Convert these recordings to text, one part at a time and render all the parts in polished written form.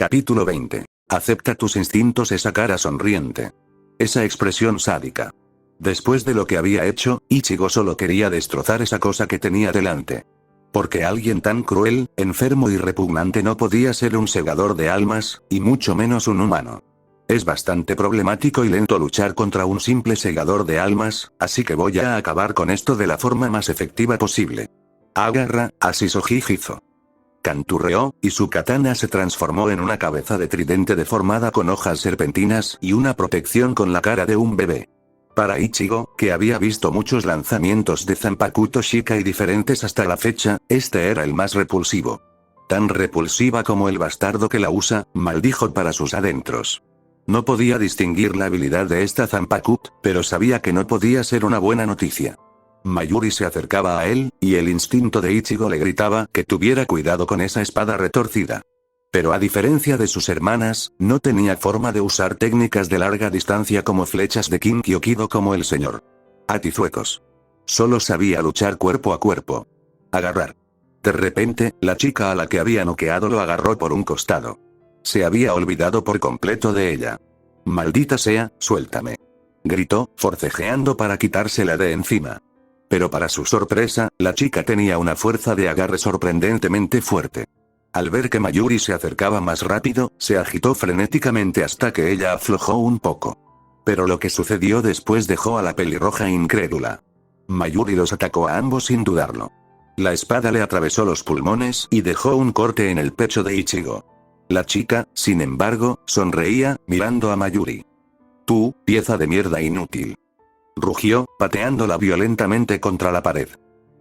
Capítulo 20. Acepta tus instintos. Esa cara sonriente. Esa expresión sádica. Después de lo que había hecho, Ichigo solo quería destrozar esa cosa que tenía delante. Porque alguien tan cruel, enfermo y repugnante no podía ser un segador de almas, y mucho menos un humano. Es bastante problemático y lento luchar contra un simple segador de almas, así que voy a acabar con esto de la forma más efectiva posible. Agarra, Ashisoji hizo. Canturreó, y su katana se transformó en una cabeza de tridente deformada con hojas serpentinas y una protección con la cara de un bebé. Para Ichigo, que había visto muchos lanzamientos de Zanpakuto Shikai diferentes hasta la fecha, este era el más repulsivo. Tan repulsiva como el bastardo que la usa, maldijo para sus adentros. No podía distinguir la habilidad de esta Zanpakuto, pero sabía que no podía ser una buena noticia. Mayuri se acercaba a él, y el instinto de Ichigo le gritaba que tuviera cuidado con esa espada retorcida. Pero a diferencia de sus hermanas, no tenía forma de usar técnicas de larga distancia como flechas de Kinkyo Kido como el señor Atizuecos. Solo sabía luchar cuerpo a cuerpo. Agarrar. De repente, la chica a la que había noqueado lo agarró por un costado. Se había olvidado por completo de ella. Maldita sea, suéltame. Gritó, forcejeando para quitársela de encima. Pero para su sorpresa, la chica tenía una fuerza de agarre sorprendentemente fuerte. Al ver que Mayuri se acercaba más rápido, se agitó frenéticamente hasta que ella aflojó un poco. Pero lo que sucedió después dejó a la pelirroja incrédula. Mayuri los atacó a ambos sin dudarlo. La espada le atravesó los pulmones y dejó un corte en el pecho de Ichigo. La chica, sin embargo, sonreía, mirando a Mayuri. Tú, pieza de mierda inútil. Rugió, pateándola violentamente contra la pared.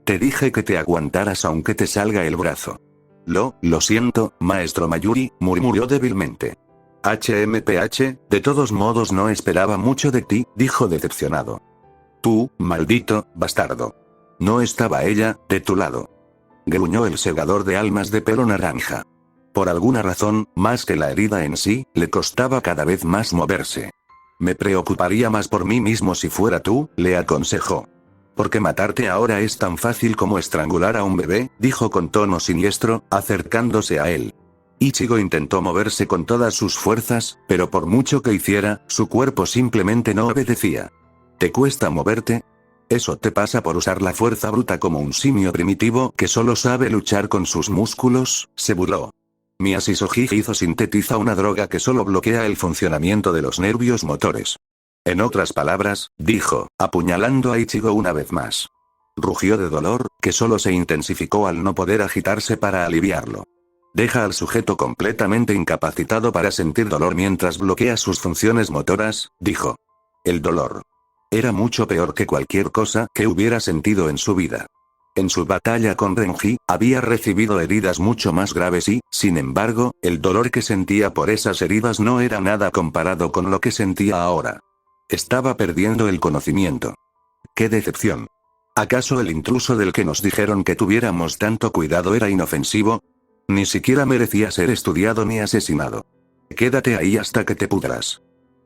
Te dije que te aguantaras aunque te salga el brazo. Lo siento, maestro Mayuri, murmuró débilmente. HMPH, de todos modos no esperaba mucho de ti, dijo decepcionado. Tú, maldito, bastardo. No estaba ella, de tu lado. Gruñó el segador de almas de pelo naranja. Por alguna razón, más que la herida en sí, le costaba cada vez más moverse. Me preocuparía más por mí mismo si fuera tú, le aconsejó. Porque matarte ahora es tan fácil como estrangular a un bebé, dijo con tono siniestro, acercándose a él. Ichigo intentó moverse con todas sus fuerzas, pero por mucho que hiciera, su cuerpo simplemente no obedecía. ¿Te cuesta moverte? Eso te pasa por usar la fuerza bruta como un simio primitivo que solo sabe luchar con sus músculos, se burló. Mi Ashisoji hizo sintetiza una droga que solo bloquea el funcionamiento de los nervios motores. En otras palabras, dijo, apuñalando a Ichigo una vez más. Rugió de dolor, que solo se intensificó al no poder agitarse para aliviarlo. Deja al sujeto completamente incapacitado para sentir dolor mientras bloquea sus funciones motoras, dijo. El dolor. Era mucho peor que cualquier cosa que hubiera sentido en su vida. En su batalla con Renji, había recibido heridas mucho más graves y, sin embargo, el dolor que sentía por esas heridas no era nada comparado con lo que sentía ahora. Estaba perdiendo el conocimiento. ¡Qué decepción! ¿Acaso el intruso del que nos dijeron que tuviéramos tanto cuidado era inofensivo? Ni siquiera merecía ser estudiado ni asesinado. Quédate ahí hasta que te pudras.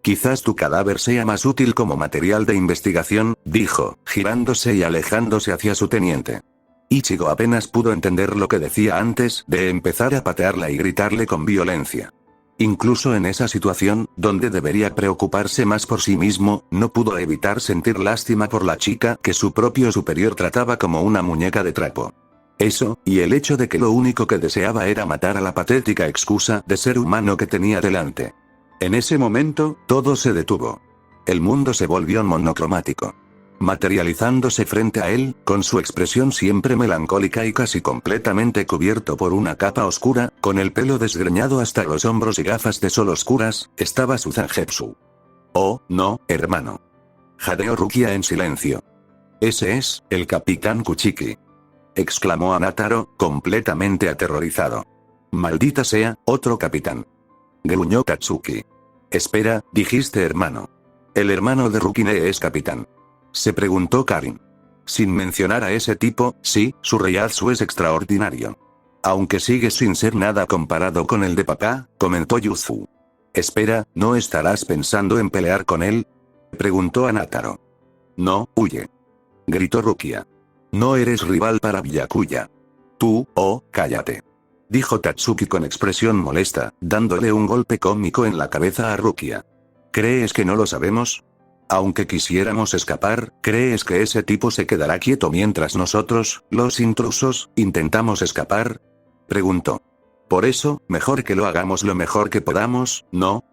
Quizás tu cadáver sea más útil como material de investigación, dijo, girándose y alejándose hacia su teniente. Ichigo apenas pudo entender lo que decía antes de empezar a patearla y gritarle con violencia. Incluso en esa situación, donde debería preocuparse más por sí mismo, no pudo evitar sentir lástima por la chica que su propio superior trataba como una muñeca de trapo. Eso, y el hecho de que lo único que deseaba era matar a la patética excusa de ser humano que tenía delante. En ese momento, todo se detuvo. El mundo se volvió monocromático. Materializándose frente a él, con su expresión siempre melancólica y casi completamente cubierto por una capa oscura, con el pelo desgreñado hasta los hombros y gafas de sol oscuras, estaba su Zangetsu. Oh, no, hermano. Jadeó Rukia en silencio. Ese es, el Capitán Kuchiki. Exclamó Anataro, completamente aterrorizado. Maldita sea, otro capitán. Gruñó Katsuki. Espera, dijiste hermano. El hermano de Rukine es capitán. Se preguntó Karin. Sin mencionar a ese tipo, sí, su Reiatsu es extraordinario. Aunque sigue sin ser nada comparado con el de papá, comentó Yuzu. Espera, ¿no estarás pensando en pelear con él? Preguntó Anataro. No, huye. Gritó Rukia. No eres rival para Byakuya. Tú, oh, cállate. dijo Tatsuki con expresión molesta, dándole un golpe cómico en la cabeza a Rukia. ¿Crees que no lo sabemos? Aunque quisiéramos escapar, ¿crees que ese tipo se quedará quieto mientras nosotros, los intrusos, intentamos escapar? Preguntó. Por eso, mejor que lo hagamos lo mejor que podamos, ¿no?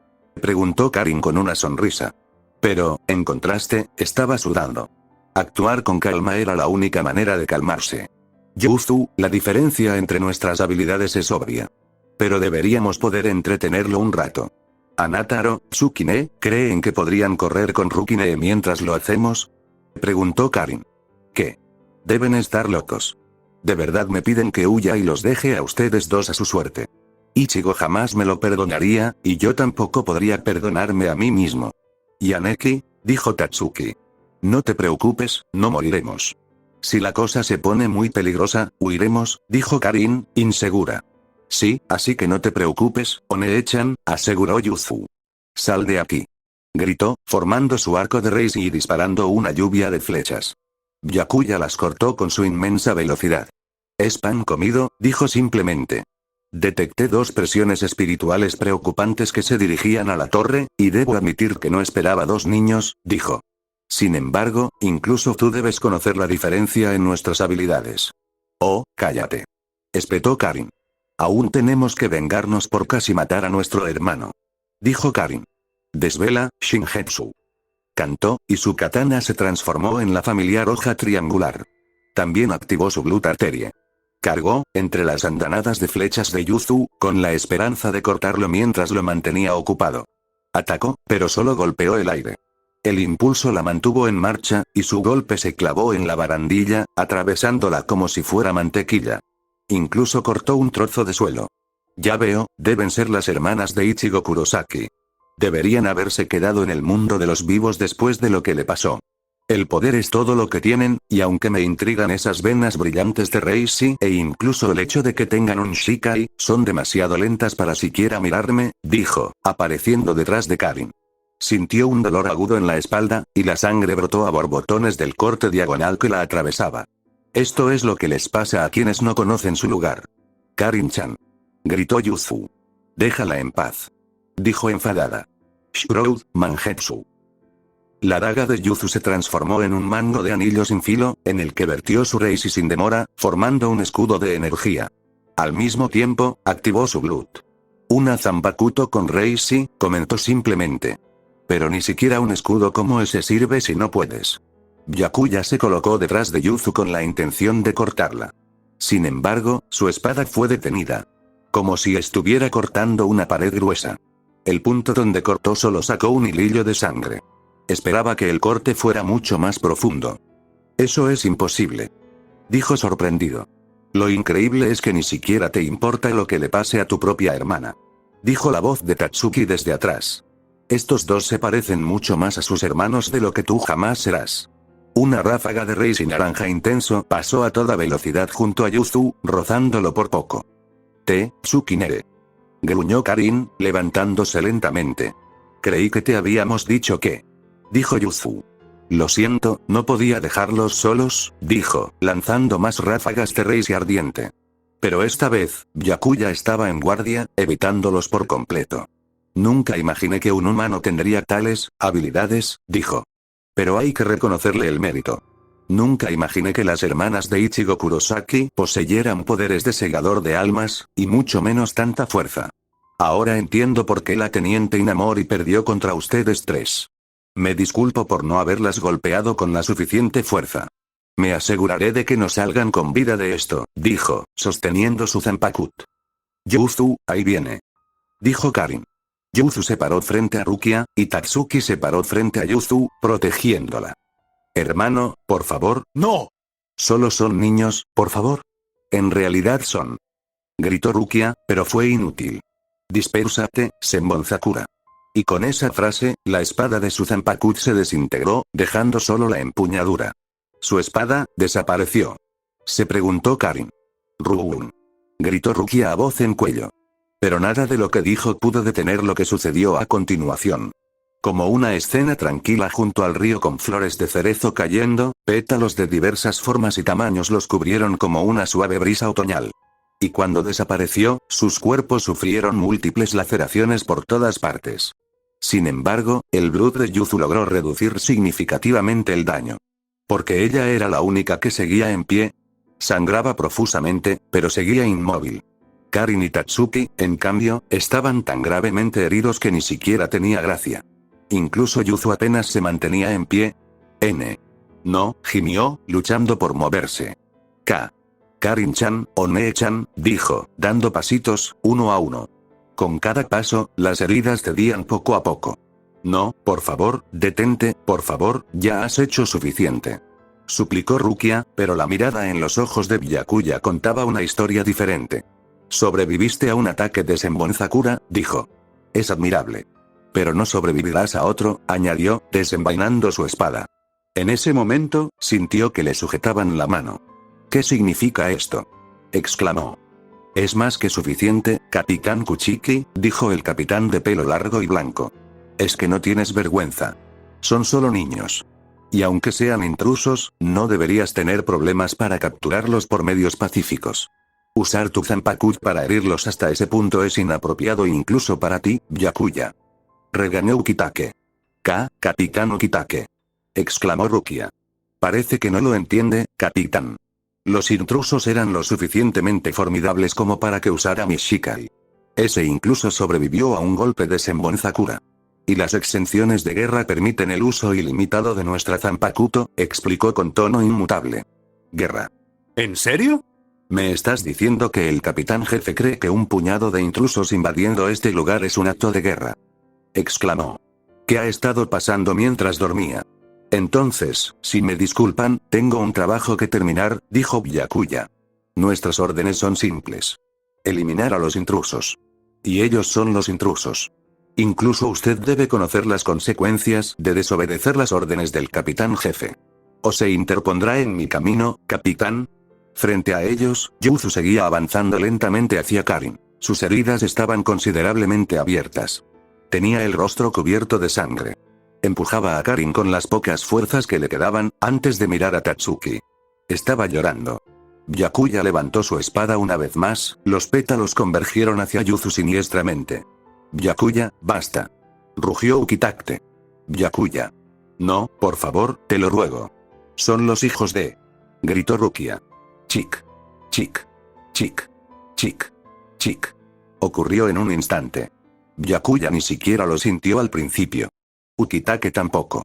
Preguntó Karin con una sonrisa. Pero, en contraste, estaba sudando. Actuar con calma era la única manera de calmarse. Yuzu, la diferencia entre nuestras habilidades es obvia. Pero deberíamos poder entretenerlo un rato. ¿Anataro, Tsukine, creen que podrían correr con Rukine mientras lo hacemos? Preguntó Karin. ¿Qué? Deben estar locos. De verdad me piden que huya y los deje a ustedes dos a su suerte. Ichigo jamás me lo perdonaría, y yo tampoco podría perdonarme a mí mismo. Yaneki, dijo Tatsuki. No te preocupes, no moriremos. Si la cosa se pone muy peligrosa, huiremos, dijo Karin, insegura. Sí, así que no te preocupes, One-chan, aseguró Yuzu. Sal de aquí. Gritó, formando su arco de raíz y disparando una lluvia de flechas. Byakuya las cortó con su inmensa velocidad. Es pan comido, dijo simplemente. Detecté dos presiones espirituales preocupantes que se dirigían a la torre, y debo admitir que no esperaba dos niños, dijo. Sin embargo, incluso tú debes conocer la diferencia en nuestras habilidades. Oh, cállate. Espetó Karin. Aún tenemos que vengarnos por casi matar a nuestro hermano. Dijo Karin. Desvela, Shingetsu. Cantó, y su katana se transformó en la familiar hoja triangular. También activó su Blood Arterie. Cargó, entre las andanadas de flechas de Yuzu, con la esperanza de cortarlo mientras lo mantenía ocupado. Atacó, pero solo golpeó el aire. El impulso la mantuvo en marcha, y su golpe se clavó en la barandilla, atravesándola como si fuera mantequilla. Incluso cortó un trozo de suelo. Ya veo, deben ser las hermanas de Ichigo Kurosaki. Deberían haberse quedado en el mundo de los vivos después de lo que le pasó. El poder es todo lo que tienen, y aunque me intrigan esas venas brillantes de Reishi e incluso el hecho de que tengan un Shikai, son demasiado lentas para siquiera mirarme, dijo, apareciendo detrás de Karin. Sintió un dolor agudo en la espalda, y la sangre brotó a borbotones del corte diagonal que la atravesaba. Esto es lo que les pasa a quienes no conocen su lugar. Karin-chan. Gritó Yuzu. Déjala en paz. Dijo enfadada. Shroud, Mangetsu. La daga de Yuzu se transformó en un mango de anillo sin filo, en el que vertió su Reishi sin demora, formando un escudo de energía. Al mismo tiempo, activó su Blood. Una Zanbakuto con Reishi, comentó simplemente. Pero ni siquiera un escudo como ese sirve si no puedes. Byakuya se colocó detrás de Yuzu con la intención de cortarla. Sin embargo, su espada fue detenida. Como si estuviera cortando una pared gruesa. El punto donde cortó solo sacó un hilillo de sangre. Esperaba que el corte fuera mucho más profundo. Eso es imposible. Dijo sorprendido. Lo increíble es que ni siquiera te importa lo que le pase a tu propia hermana. Dijo la voz de Tatsuki desde atrás. Estos dos se parecen mucho más a sus hermanos de lo que tú jamás serás. Una ráfaga de Reishi naranja intenso pasó a toda velocidad junto a Yuzu, rozándolo por poco. Tsukinere. Gruñó Karin, levantándose lentamente. Creí que te habíamos dicho que. Dijo Yuzu. Lo siento, no podía dejarlos solos, dijo, lanzando más ráfagas de Reishi ardiente. Pero esta vez, Byakuya estaba en guardia, evitándolos por completo. Nunca imaginé que un humano tendría tales habilidades, dijo. Pero hay que reconocerle el mérito. Nunca imaginé que las hermanas de Ichigo Kurosaki poseyeran poderes de segador de almas, y mucho menos tanta fuerza. Ahora entiendo por qué la teniente Inamori perdió contra ustedes tres. Me disculpo por no haberlas golpeado con la suficiente fuerza. Me aseguraré de que no salgan con vida de esto, dijo, sosteniendo su Zanpakut. Yuzu, ahí viene. Dijo Karin. Yuzu se paró frente a Rukia, y Tatsuki se paró frente a Yuzu, protegiéndola. Hermano, por favor, no. Solo son niños, por favor. En realidad son. Gritó Rukia, pero fue inútil. Dispérsate, Senbon Sakura. Y con esa frase, la espada de su Zanpakut se desintegró, dejando solo la empuñadura. Su espada, desapareció. Se preguntó Karin. Ruun. Gritó Rukia a voz en cuello. Pero nada de lo que dijo pudo detener lo que sucedió a continuación. Como una escena tranquila junto al río con flores de cerezo cayendo, pétalos de diversas formas y tamaños los cubrieron como una suave brisa otoñal. Y cuando desapareció, sus cuerpos sufrieron múltiples laceraciones por todas partes. Sin embargo, el Blood de Yuzu logró reducir significativamente el daño. Porque ella era la única que seguía en pie. Sangraba profusamente, pero seguía inmóvil. Karin y Tatsuki, en cambio, estaban tan gravemente heridos que ni siquiera tenía gracia. Incluso Yuzu apenas se mantenía en pie. No, gimió, luchando por moverse. Karin-chan, o Nee-chan, dijo, dando pasitos, uno a uno. Con cada paso, las heridas cedían poco a poco. No, por favor, detente, por favor, ya has hecho suficiente. Suplicó Rukia, pero la mirada en los ojos de Byakuya contaba una historia diferente. Sobreviviste a un ataque de Senbonzakura, dijo. Es admirable. Pero no sobrevivirás a otro, añadió, desenvainando su espada. En ese momento, sintió que le sujetaban la mano. ¿Qué significa esto? Exclamó. Es más que suficiente, Capitán Kuchiki, dijo el capitán de pelo largo y blanco. Es que no tienes vergüenza. Son solo niños. Y aunque sean intrusos, no deberías tener problemas para capturarlos por medios pacíficos. Usar tu Zanpakuto para herirlos hasta ese punto es inapropiado incluso para ti, Byakuya. Regañó Ukitake. Capitán Ukitake. Exclamó Rukia. Parece que no lo entiende, capitán. Los intrusos eran lo suficientemente formidables como para que usara mi Shikai. Ese incluso sobrevivió a un golpe de Senbonzakura. Y las exenciones de guerra permiten el uso ilimitado de nuestra Zanpakuto, explicó con tono inmutable. ¿Guerra? ¿En serio? ¿Me estás diciendo que el capitán jefe cree que un puñado de intrusos invadiendo este lugar es un acto de guerra? Exclamó. ¿Qué ha estado pasando mientras dormía? Entonces, si me disculpan, tengo un trabajo que terminar, dijo Byakuya. Nuestras órdenes son simples. Eliminar a los intrusos. Y ellos son los intrusos. Incluso usted debe conocer las consecuencias de desobedecer las órdenes del capitán jefe. O se interpondrá en mi camino, capitán. Frente a ellos, Yuzu seguía avanzando lentamente hacia Karin. Sus heridas estaban considerablemente abiertas. Tenía el rostro cubierto de sangre. Empujaba a Karin con las pocas fuerzas que le quedaban, antes de mirar a Tatsuki. Estaba llorando. Byakuya levantó su espada una vez más, los pétalos convergieron hacia Yuzu siniestramente. Byakuya, basta. Rugió Ukitake. Byakuya. No, por favor, te lo ruego. Son los hijos de... Gritó Rukia. Chic. Ocurrió en un instante. Byakuya ni siquiera lo sintió al principio. Ukitake tampoco.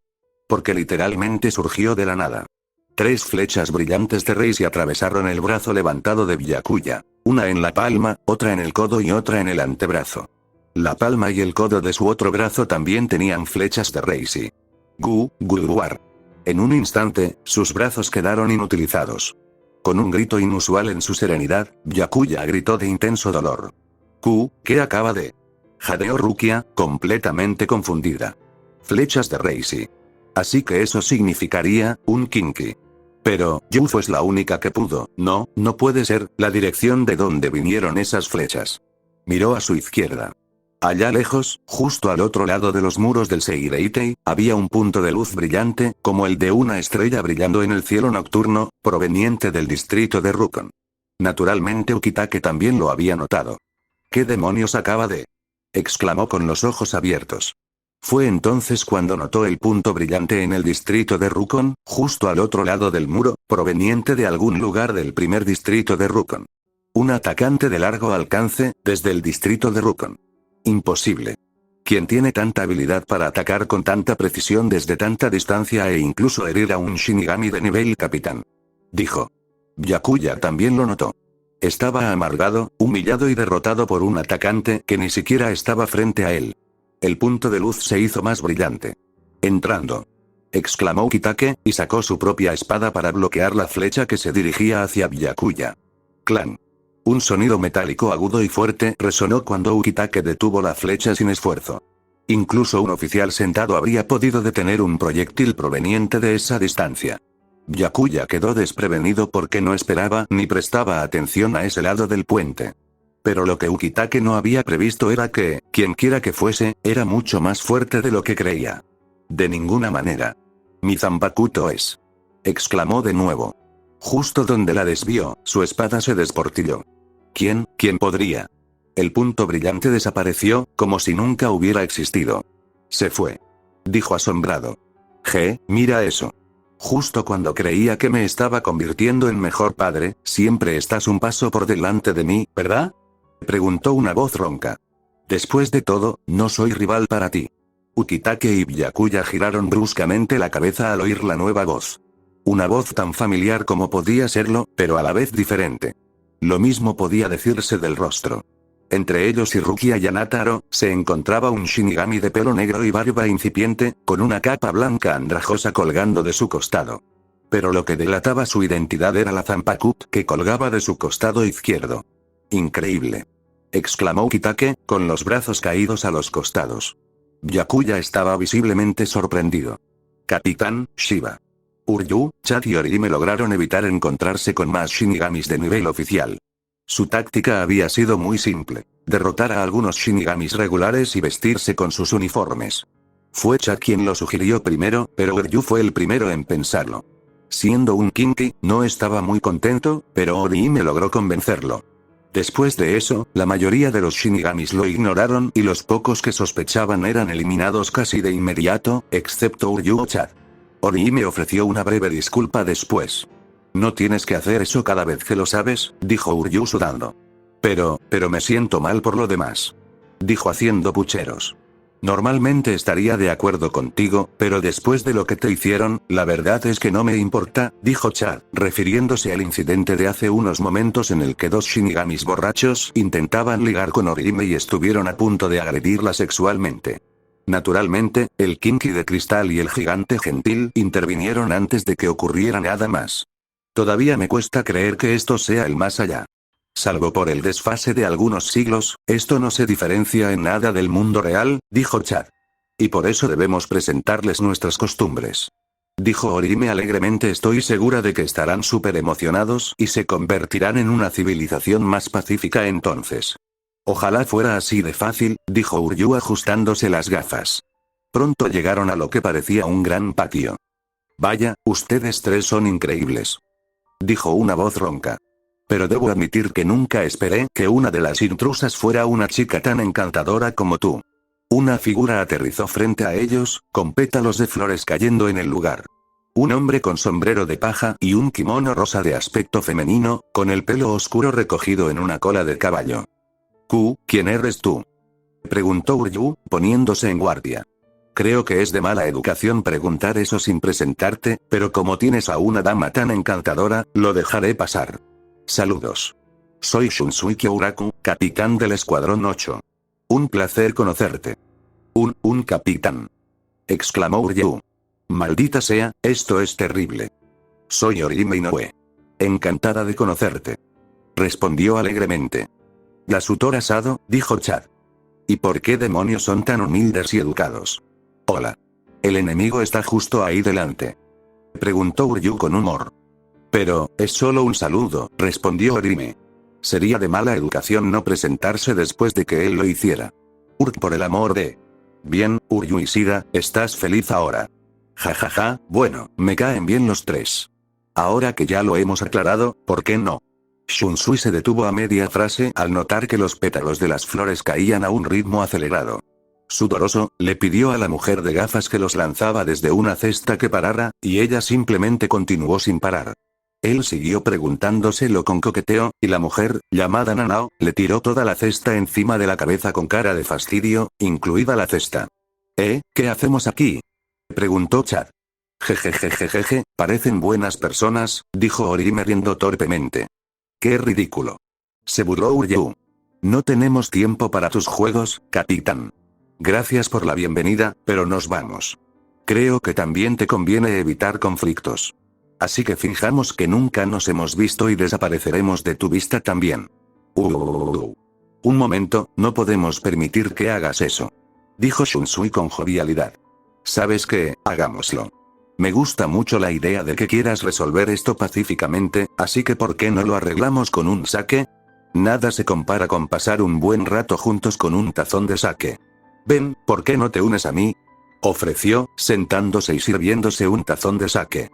Porque literalmente surgió de la nada. 3 flechas brillantes de Reisi atravesaron el brazo levantado de Byakuya. Una en la palma, otra en el codo y otra en el antebrazo. La palma y el codo de su otro brazo también tenían flechas de Reisi. Guguar. En un instante, sus brazos quedaron inutilizados. Con un grito inusual en su serenidad, Byakuya gritó de intenso dolor. ¿Qué acaba de...? Jadeó Rukia, completamente confundida. Flechas de Reisi. Así que eso significaría, un Kinki. Pero, Yuzu es la única que pudo. No puede ser, la dirección de donde vinieron esas flechas. Miró a su izquierda. Allá lejos, justo al otro lado de los muros del Seireitei, había un punto de luz brillante, como el de una estrella brillando en el cielo nocturno, proveniente del distrito de Rukon. Naturalmente Ukitake también lo había notado. ¿Qué demonios acaba de...? Exclamó con los ojos abiertos. Fue entonces cuando notó el punto brillante en el distrito de Rukon, justo al otro lado del muro, proveniente de algún lugar del primer distrito de Rukon. Un atacante de largo alcance, desde el distrito de Rukon. Imposible. ¿Quién tiene tanta habilidad para atacar con tanta precisión desde tanta distancia e incluso herir a un Shinigami de nivel capitán? Dijo. Byakuya también lo notó. Estaba amargado, humillado y derrotado por un atacante que ni siquiera estaba frente a él. El punto de luz se hizo más brillante. Entrando. Exclamó Ukitake, y sacó su propia espada para bloquear la flecha que se dirigía hacia Byakuya. Clan. Un sonido metálico agudo y fuerte resonó cuando Ukitake detuvo la flecha sin esfuerzo. Incluso un oficial sentado habría podido detener un proyectil proveniente de esa distancia. Byakuya quedó desprevenido porque no esperaba ni prestaba atención a ese lado del puente. Pero lo que Ukitake no había previsto era que, quienquiera que fuese, era mucho más fuerte de lo que creía. De ninguna manera. Mi Zanpakuto es. Exclamó de nuevo. Justo donde la desvió, su espada se desportilló. ¿Quién podría? El punto brillante desapareció, como si nunca hubiera existido. Se fue. Dijo asombrado. Mira eso. Justo cuando creía que me estaba convirtiendo en mejor padre, siempre estás un paso por delante de mí, ¿verdad? Preguntó una voz ronca. Después de todo, no soy rival para ti. Ukitake y Byakuya giraron bruscamente la cabeza al oír la nueva voz. Una voz tan familiar como podía serlo, pero a la vez diferente. Lo mismo podía decirse del rostro. Entre ellos y Rukia Yanataro, se encontraba un Shinigami de pelo negro y barba incipiente, con una capa blanca andrajosa colgando de su costado. Pero lo que delataba su identidad era la Zanpakuto que colgaba de su costado izquierdo. Increíble. Exclamó Ukitake, con los brazos caídos a los costados. Byakuya estaba visiblemente sorprendido. Capitán Shiba. Uryu, Chad y Orihime lograron evitar encontrarse con más Shinigamis de nivel oficial. Su táctica había sido muy simple: derrotar a algunos Shinigamis regulares y vestirse con sus uniformes. Fue Chad quien lo sugirió primero, pero Uryu fue el primero en pensarlo. Siendo un Kinki, no estaba muy contento, pero Orihime logró convencerlo. Después de eso, la mayoría de los Shinigamis lo ignoraron y los pocos que sospechaban eran eliminados casi de inmediato, excepto Uryu o Chad. Orihime ofreció una breve disculpa después. No tienes que hacer eso cada vez que lo sabes, dijo Uryu sudando. Pero me siento mal por lo demás. Dijo haciendo pucheros. Normalmente estaría de acuerdo contigo, pero después de lo que te hicieron, la verdad es que no me importa, dijo Chad, refiriéndose al incidente de hace unos momentos en el que dos Shinigamis borrachos intentaban ligar con Orihime y estuvieron a punto de agredirla sexualmente. Naturalmente, el Kinki de cristal y el gigante gentil intervinieron antes de que ocurriera nada más. Todavía me cuesta creer que esto sea el más allá. Salvo por el desfase de algunos siglos, esto no se diferencia en nada del mundo real, dijo Chad. Y por eso debemos presentarles nuestras costumbres. Dijo Orihime alegremente. Estoy segura de que estarán súper emocionados y se convertirán en una civilización más pacífica entonces. Ojalá fuera así de fácil, dijo Uryu ajustándose las gafas. Pronto llegaron a lo que parecía un gran patio. Vaya, ustedes tres son increíbles. Dijo una voz ronca. Pero debo admitir que nunca esperé que una de las intrusas fuera una chica tan encantadora como tú. Una figura aterrizó frente a ellos, con pétalos de flores cayendo en el lugar. Un hombre con sombrero de paja y un kimono rosa de aspecto femenino, con el pelo oscuro recogido en una cola de caballo. ¿Quién eres tú? Preguntó Uryu, poniéndose en guardia. Creo que es de mala educación preguntar eso sin presentarte, pero como tienes a una dama tan encantadora, lo dejaré pasar. Saludos. Soy Shunsui Kyouraku, capitán del Escuadrón 8. Un placer conocerte. Un capitán. Exclamó Uryu. Maldita sea, esto es terrible. Soy Orihime Inoue. Encantada de conocerte. Respondió alegremente. Yasutora Sado, dijo Chad. ¿Y por qué demonios son tan humildes y educados? Hola. El enemigo está justo ahí delante. Preguntó Uryu con humor. Pero, es solo un saludo, respondió Orihime. Sería de mala educación no presentarse después de que él lo hiciera. Por el amor de... Bien, Uryu y Shida, ¿estás feliz ahora? Jajaja, bueno, me caen bien los tres. Ahora que ya lo hemos aclarado, ¿por qué no? Shunsui se detuvo a media frase al notar que los pétalos de las flores caían a un ritmo acelerado. Sudoroso, le pidió a la mujer de gafas que los lanzaba desde una cesta que parara, y ella simplemente continuó sin parar. Él siguió preguntándoselo con coqueteo, y la mujer, llamada Nanao, le tiró toda la cesta encima de la cabeza con cara de fastidio, incluida la cesta. ¿Qué hacemos aquí? Preguntó Chad. Jejejejejeje, parecen buenas personas, dijo Orihime riendo torpemente. ¡Qué ridículo! Se burló Uryu. No tenemos tiempo para tus juegos, capitán. Gracias por la bienvenida, pero nos vamos. Creo que también te conviene evitar conflictos. Así que fijamos que nunca nos hemos visto y desapareceremos de tu vista también. Un momento, no podemos permitir que hagas eso. Dijo Shunsui con jovialidad. ¿Sabes qué? Hagámoslo. Me gusta mucho la idea de que quieras resolver esto pacíficamente, así que ¿por qué no lo arreglamos con un sake? Nada se compara con pasar un buen rato juntos con un tazón de sake. Ven, ¿por qué no te unes a mí? Ofreció, sentándose y sirviéndose un tazón de sake.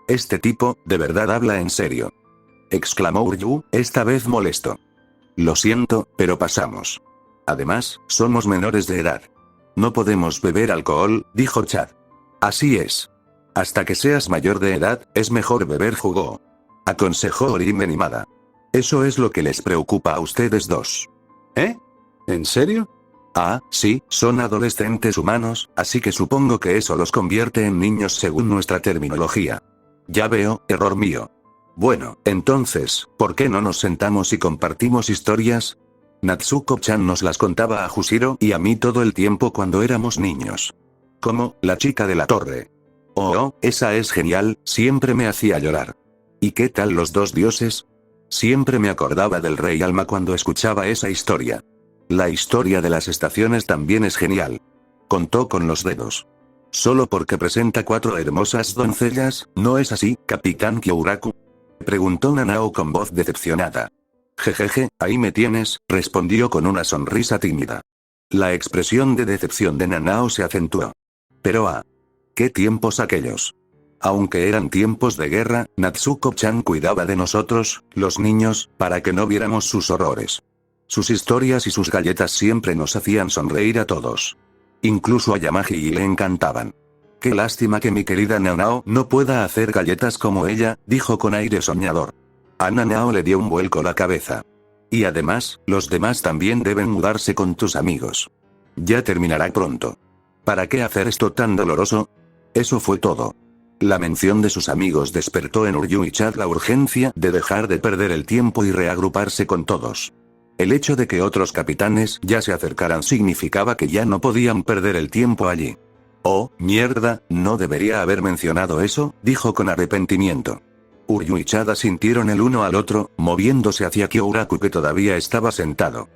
Este tipo, de verdad habla en serio. Exclamó Uryu, esta vez molesto. Lo siento, pero pasamos. Además, somos menores de edad. No podemos beber alcohol, dijo Chad. Así es. Hasta que seas mayor de edad, es mejor beber jugo. Aconsejó Orihime animada. Eso es lo que les preocupa a ustedes dos. ¿Eh? ¿En serio? Ah, sí, son adolescentes humanos, así que supongo que eso los convierte en niños según nuestra terminología. Ya veo, error mío. Bueno, entonces, ¿por qué no nos sentamos y compartimos historias? Natsuko-chan nos las contaba a Jushiro y a mí todo el tiempo cuando éramos niños. Como, la chica de la torre. Oh, esa es genial, siempre me hacía llorar. ¿Y qué tal los dos dioses? Siempre me acordaba del rey Alma cuando escuchaba esa historia. La historia de las estaciones también es genial. Contó con los dedos. Solo porque presenta 4 hermosas doncellas, ¿no es así, Capitán Kyouraku? Preguntó Nanao con voz decepcionada. Jejeje, ahí me tienes, respondió con una sonrisa tímida. La expresión de decepción de Nanao se acentuó. Pero ¿qué tiempos aquellos? Aunque eran tiempos de guerra, Natsuko-chan cuidaba de nosotros, los niños, para que no viéramos sus horrores. Sus historias y sus galletas siempre nos hacían sonreír a todos. Incluso a Yamagi le encantaban. Qué lástima que mi querida Nanao no pueda hacer galletas como ella, dijo con aire soñador. A Nanao le dio un vuelco la cabeza. Y además, los demás también deben mudarse con tus amigos. Ya terminará pronto. ¿Para qué hacer esto tan doloroso? Eso fue todo. La mención de sus amigos despertó en Uryu y Chad la urgencia de dejar de perder el tiempo y reagruparse con todos. El hecho de que otros capitanes ya se acercaran significaba que ya no podían perder el tiempo allí. Oh, mierda, no debería haber mencionado eso, dijo con arrepentimiento. Uryu y Chad asintieron el uno al otro, moviéndose hacia Kyouraku que todavía estaba sentado.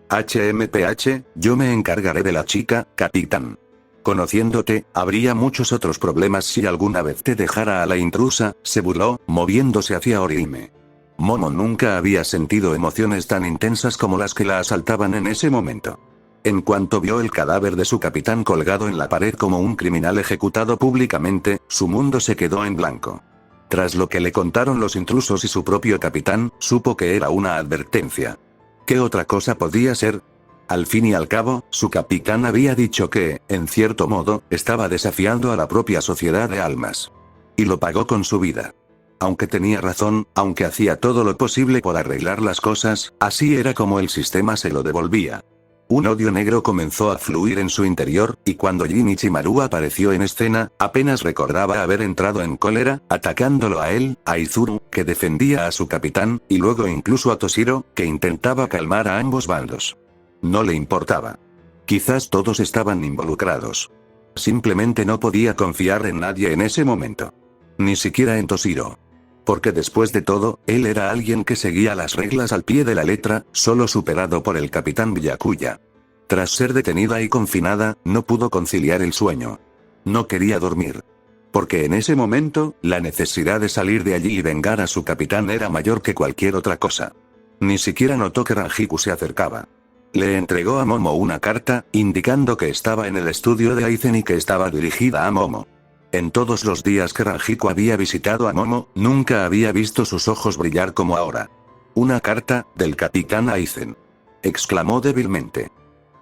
HMPH, yo me encargaré de la chica, capitán. Conociéndote, habría muchos otros problemas si alguna vez te dejara a la intrusa, se burló, moviéndose hacia Orihime. Momo nunca había sentido emociones tan intensas como las que la asaltaban en ese momento. En cuanto vio el cadáver de su capitán colgado en la pared como un criminal ejecutado públicamente, su mundo se quedó en blanco. Tras lo que le contaron los intrusos y su propio capitán, supo que era una advertencia. ¿Qué otra cosa podía ser? Al fin y al cabo, su capitán había dicho que, en cierto modo, estaba desafiando a la propia sociedad de almas. Y lo pagó con su vida. Aunque tenía razón, aunque hacía todo lo posible por arreglar las cosas, así era como el sistema se lo devolvía. Un odio negro comenzó a fluir en su interior, y cuando Jinichi Maru apareció en escena, apenas recordaba haber entrado en cólera, atacándolo a él, a Izuru, que defendía a su capitán, y luego incluso a Toshiro, que intentaba calmar a ambos bandos. No le importaba. Quizás todos estaban involucrados. Simplemente no podía confiar en nadie en ese momento. Ni siquiera en Toshiro. Porque después de todo, él era alguien que seguía las reglas al pie de la letra, solo superado por el capitán Byakuya. Tras ser detenida y confinada, no pudo conciliar el sueño. No quería dormir. Porque en ese momento, la necesidad de salir de allí y vengar a su capitán era mayor que cualquier otra cosa. Ni siquiera notó que Rangiku se acercaba. Le entregó a Momo una carta, indicando que estaba en el estudio de Aizen y que estaba dirigida a Momo. En todos los días que Rangiku había visitado a Momo, nunca había visto sus ojos brillar como ahora. «Una carta, del capitán Aizen», exclamó débilmente.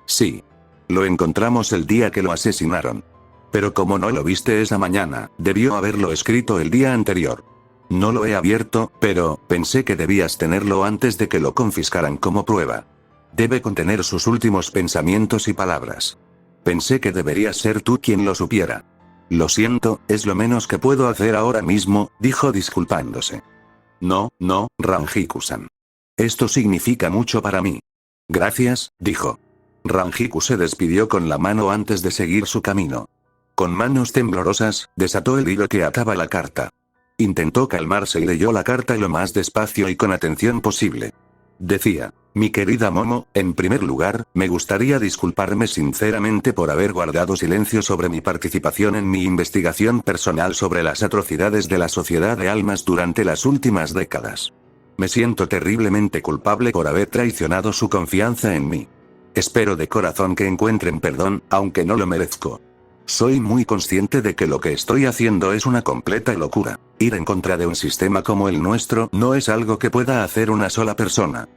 «Sí. Lo encontramos el día que lo asesinaron. Pero como no lo viste esa mañana, debió haberlo escrito el día anterior. No lo he abierto, pero pensé que debías tenerlo antes de que lo confiscaran como prueba. Debe contener sus últimos pensamientos y palabras. Pensé que deberías ser tú quien lo supiera. Lo siento, es lo menos que puedo hacer ahora mismo», dijo disculpándose. «No, Rangiku-san. Esto significa mucho para mí». «Gracias», dijo. Rangiku se despidió con la mano antes de seguir su camino. Con manos temblorosas, desató el hilo que ataba la carta. Intentó calmarse y leyó la carta lo más despacio y con atención posible. Decía: «Mi querida Momo, en primer lugar, me gustaría disculparme sinceramente por haber guardado silencio sobre mi participación en mi investigación personal sobre las atrocidades de la Sociedad de Almas durante las últimas décadas. Me siento terriblemente culpable por haber traicionado su confianza en mí. Espero de corazón que encuentren perdón, aunque no lo merezco. Soy muy consciente de que lo que estoy haciendo es una completa locura. Ir en contra de un sistema como el nuestro no es algo que pueda hacer una sola persona.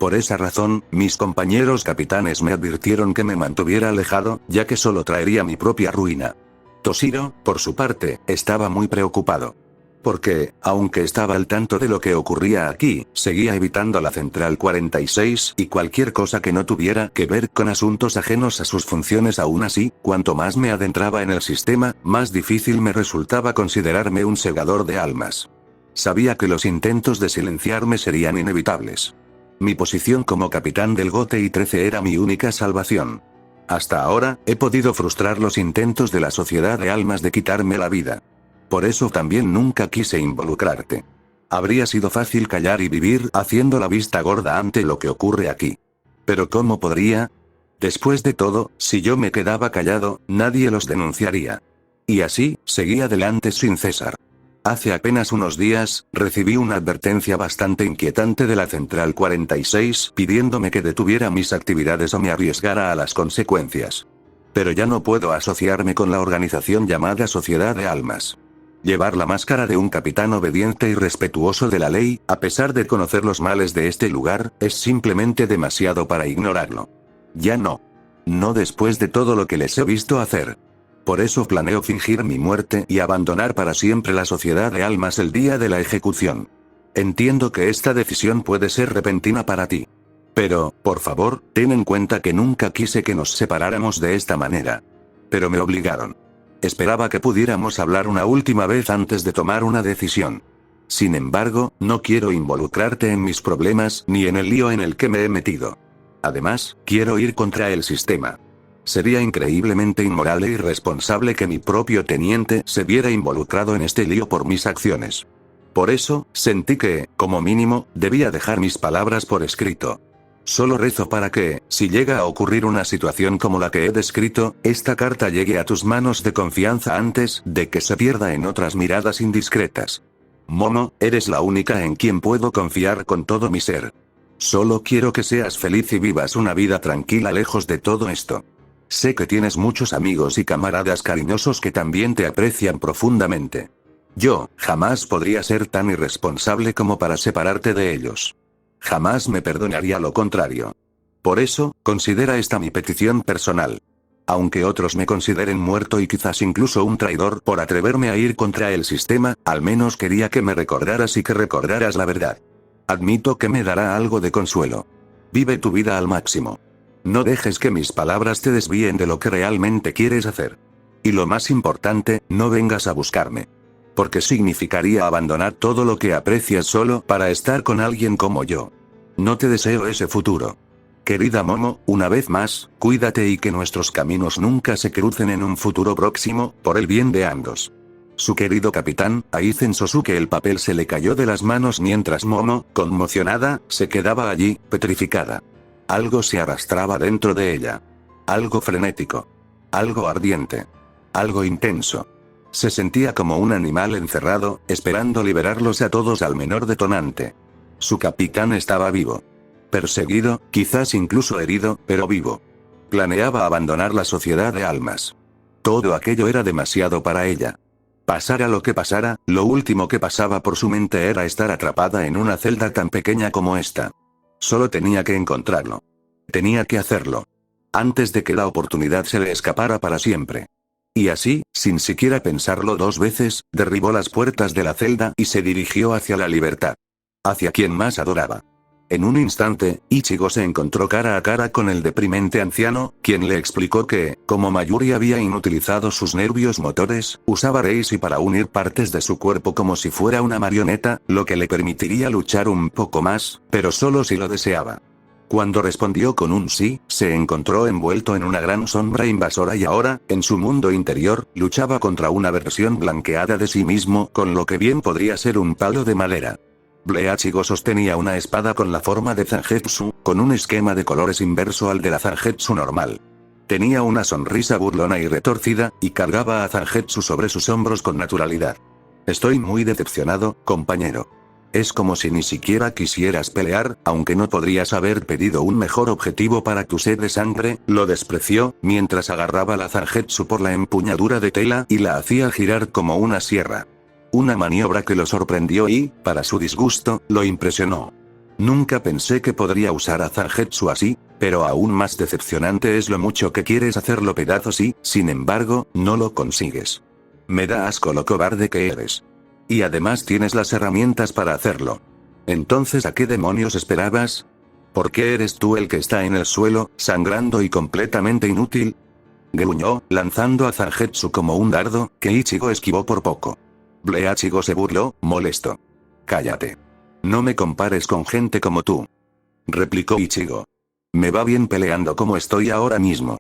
Por esa razón, mis compañeros capitanes me advirtieron que me mantuviera alejado, ya que solo traería mi propia ruina. Toshiro, por su parte, estaba muy preocupado. Porque, aunque estaba al tanto de lo que ocurría aquí, seguía evitando la Central 46 y cualquier cosa que no tuviera que ver con asuntos ajenos a sus funciones. Aún así, cuanto más me adentraba en el sistema, más difícil me resultaba considerarme un segador de almas. Sabía que los intentos de silenciarme serían inevitables. Mi posición como capitán del GOTEI 13 era mi única salvación. Hasta ahora, he podido frustrar los intentos de la Sociedad de Almas de quitarme la vida. Por eso también nunca quise involucrarte. Habría sido fácil callar y vivir haciendo la vista gorda ante lo que ocurre aquí. Pero ¿cómo podría? Después de todo, si yo me quedaba callado, nadie los denunciaría. Y así, seguí adelante sin cesar. Hace apenas unos días, recibí una advertencia bastante inquietante de la Central 46, pidiéndome que detuviera mis actividades o me arriesgara a las consecuencias. Pero ya no puedo asociarme con la organización llamada Sociedad de Almas. Llevar la máscara de un capitán obediente y respetuoso de la ley, a pesar de conocer los males de este lugar, es simplemente demasiado para ignorarlo. Ya no. No después de todo lo que les he visto hacer. Por eso planeo fingir mi muerte y abandonar para siempre la Sociedad de Almas el día de la ejecución. Entiendo que esta decisión puede ser repentina para ti. Pero, por favor, ten en cuenta que nunca quise que nos separáramos de esta manera. Pero me obligaron. Esperaba que pudiéramos hablar una última vez antes de tomar una decisión. Sin embargo, no quiero involucrarte en mis problemas ni en el lío en el que me he metido. Además, quiero ir contra el sistema. Sería increíblemente inmoral e irresponsable que mi propio teniente se viera involucrado en este lío por mis acciones. Por eso, sentí que, como mínimo, debía dejar mis palabras por escrito. Solo rezo para que, si llega a ocurrir una situación como la que he descrito, esta carta llegue a tus manos de confianza antes de que se pierda en otras miradas indiscretas. Momo, eres la única en quien puedo confiar con todo mi ser. Solo quiero que seas feliz y vivas una vida tranquila lejos de todo esto. Sé que tienes muchos amigos y camaradas cariñosos que también te aprecian profundamente. Yo, jamás podría ser tan irresponsable como para separarte de ellos. Jamás me perdonaría lo contrario. Por eso, considera esta mi petición personal. Aunque otros me consideren muerto y quizás incluso un traidor por atreverme a ir contra el sistema, al menos quería que me recordaras y que recordaras la verdad. Admito que me dará algo de consuelo. Vive tu vida al máximo. No dejes que mis palabras te desvíen de lo que realmente quieres hacer. Y lo más importante, no vengas a buscarme. Porque significaría abandonar todo lo que aprecias solo para estar con alguien como yo. No te deseo ese futuro. Querida Momo, una vez más, cuídate y que nuestros caminos nunca se crucen en un futuro próximo, por el bien de ambos. Su querido capitán, Aizen Sosuke. El papel se le cayó de las manos mientras Momo, conmocionada, se quedaba allí, petrificada. Algo se arrastraba dentro de ella. Algo frenético. Algo ardiente. Algo intenso. Se sentía como un animal encerrado, esperando liberarlos a todos al menor detonante. Su capitán estaba vivo. Perseguido, quizás incluso herido, pero vivo. Planeaba abandonar la Sociedad de Almas. Todo aquello era demasiado para ella. Pasara lo que pasara, lo último que pasaba por su mente era estar atrapada en una celda tan pequeña como esta. Solo tenía que encontrarlo. Tenía que hacerlo. Antes de que la oportunidad se le escapara para siempre. Y así, sin siquiera pensarlo dos veces, derribó las puertas de la celda y se dirigió hacia la libertad. Hacia quien más adoraba. En un instante, Ichigo se encontró cara a cara con el deprimente anciano, quien le explicó que, como Mayuri había inutilizado sus nervios motores, usaba Reisi para unir partes de su cuerpo como si fuera una marioneta, lo que le permitiría luchar un poco más, pero solo si lo deseaba. Cuando respondió con un sí, se encontró envuelto en una gran sombra invasora y ahora, en su mundo interior, luchaba contra una versión blanqueada de sí mismo, con lo que bien podría ser un palo de madera. Ichigo sostenía una espada con la forma de Zangetsu, con un esquema de colores inverso al de la Zangetsu normal. Tenía una sonrisa burlona y retorcida, y cargaba a Zangetsu sobre sus hombros con naturalidad. Estoy muy decepcionado, compañero. Es como si ni siquiera quisieras pelear, aunque no podrías haber pedido un mejor objetivo para tu sed de sangre, lo despreció, mientras agarraba la Zangetsu por la empuñadura de tela y la hacía girar como una sierra. Una maniobra que lo sorprendió y, para su disgusto, lo impresionó. Nunca pensé que podría usar a Zangetsu así, pero aún más decepcionante es lo mucho que quieres hacerlo pedazos y, sin embargo, no lo consigues. Me da asco lo cobarde que eres. Y además tienes las herramientas para hacerlo. Entonces, ¿a qué demonios esperabas? ¿Por qué eres tú el que está en el suelo, sangrando y completamente inútil? Gruñó, lanzando a Zangetsu como un dardo, que Ichigo esquivó por poco. Bleachigo se burló, molesto. Cállate. No me compares con gente como tú. Replicó Ichigo. Me va bien peleando como estoy ahora mismo.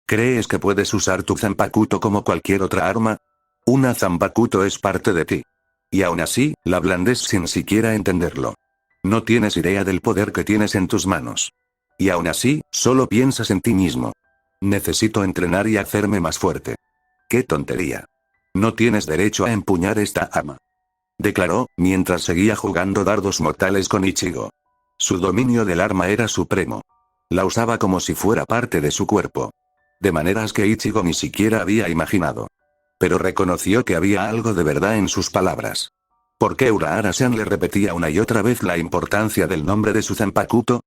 ¿Crees que puedes usar tu Zanpakuto como cualquier otra arma? Una Zanpakuto es parte de ti. Y aún así, la blandes sin siquiera entenderlo. No tienes idea del poder que tienes en tus manos. Y aún así, solo piensas en ti mismo. Necesito entrenar y hacerme más fuerte. ¡Qué tontería! No tienes derecho a empuñar esta arma. Declaró, mientras seguía jugando dardos mortales con Ichigo. Su dominio del arma era supremo. La usaba como si fuera parte de su cuerpo. De maneras que Ichigo ni siquiera había imaginado. Pero reconoció que había algo de verdad en sus palabras. ¿Por qué Urahara-san le repetía una y otra vez la importancia del nombre de su Zanpakuto?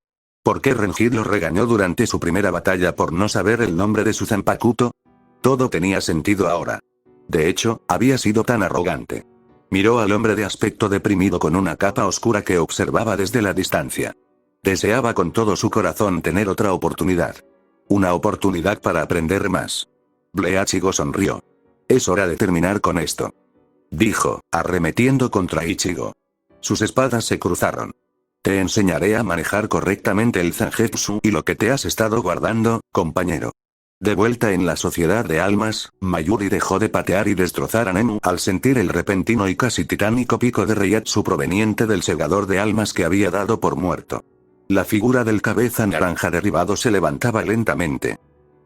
¿Por qué Renjiro lo regañó durante su primera batalla por no saber el nombre de su Zanpakuto? Todo tenía sentido ahora. De hecho, había sido tan arrogante. Miró al hombre de aspecto deprimido con una capa oscura que observaba desde la distancia. Deseaba con todo su corazón tener otra oportunidad. Una oportunidad para aprender más. Bleachigo sonrió. Es hora de terminar con esto. Dijo, arremetiendo contra Ichigo. Sus espadas se cruzaron. Te enseñaré a manejar correctamente el Zangetsu y lo que te has estado guardando, compañero. De vuelta en la sociedad de almas, Mayuri dejó de patear y destrozar a Nemu al sentir el repentino y casi titánico pico de Reiatsu proveniente del segador de almas que había dado por muerto. La figura del cabeza naranja derribado se levantaba lentamente.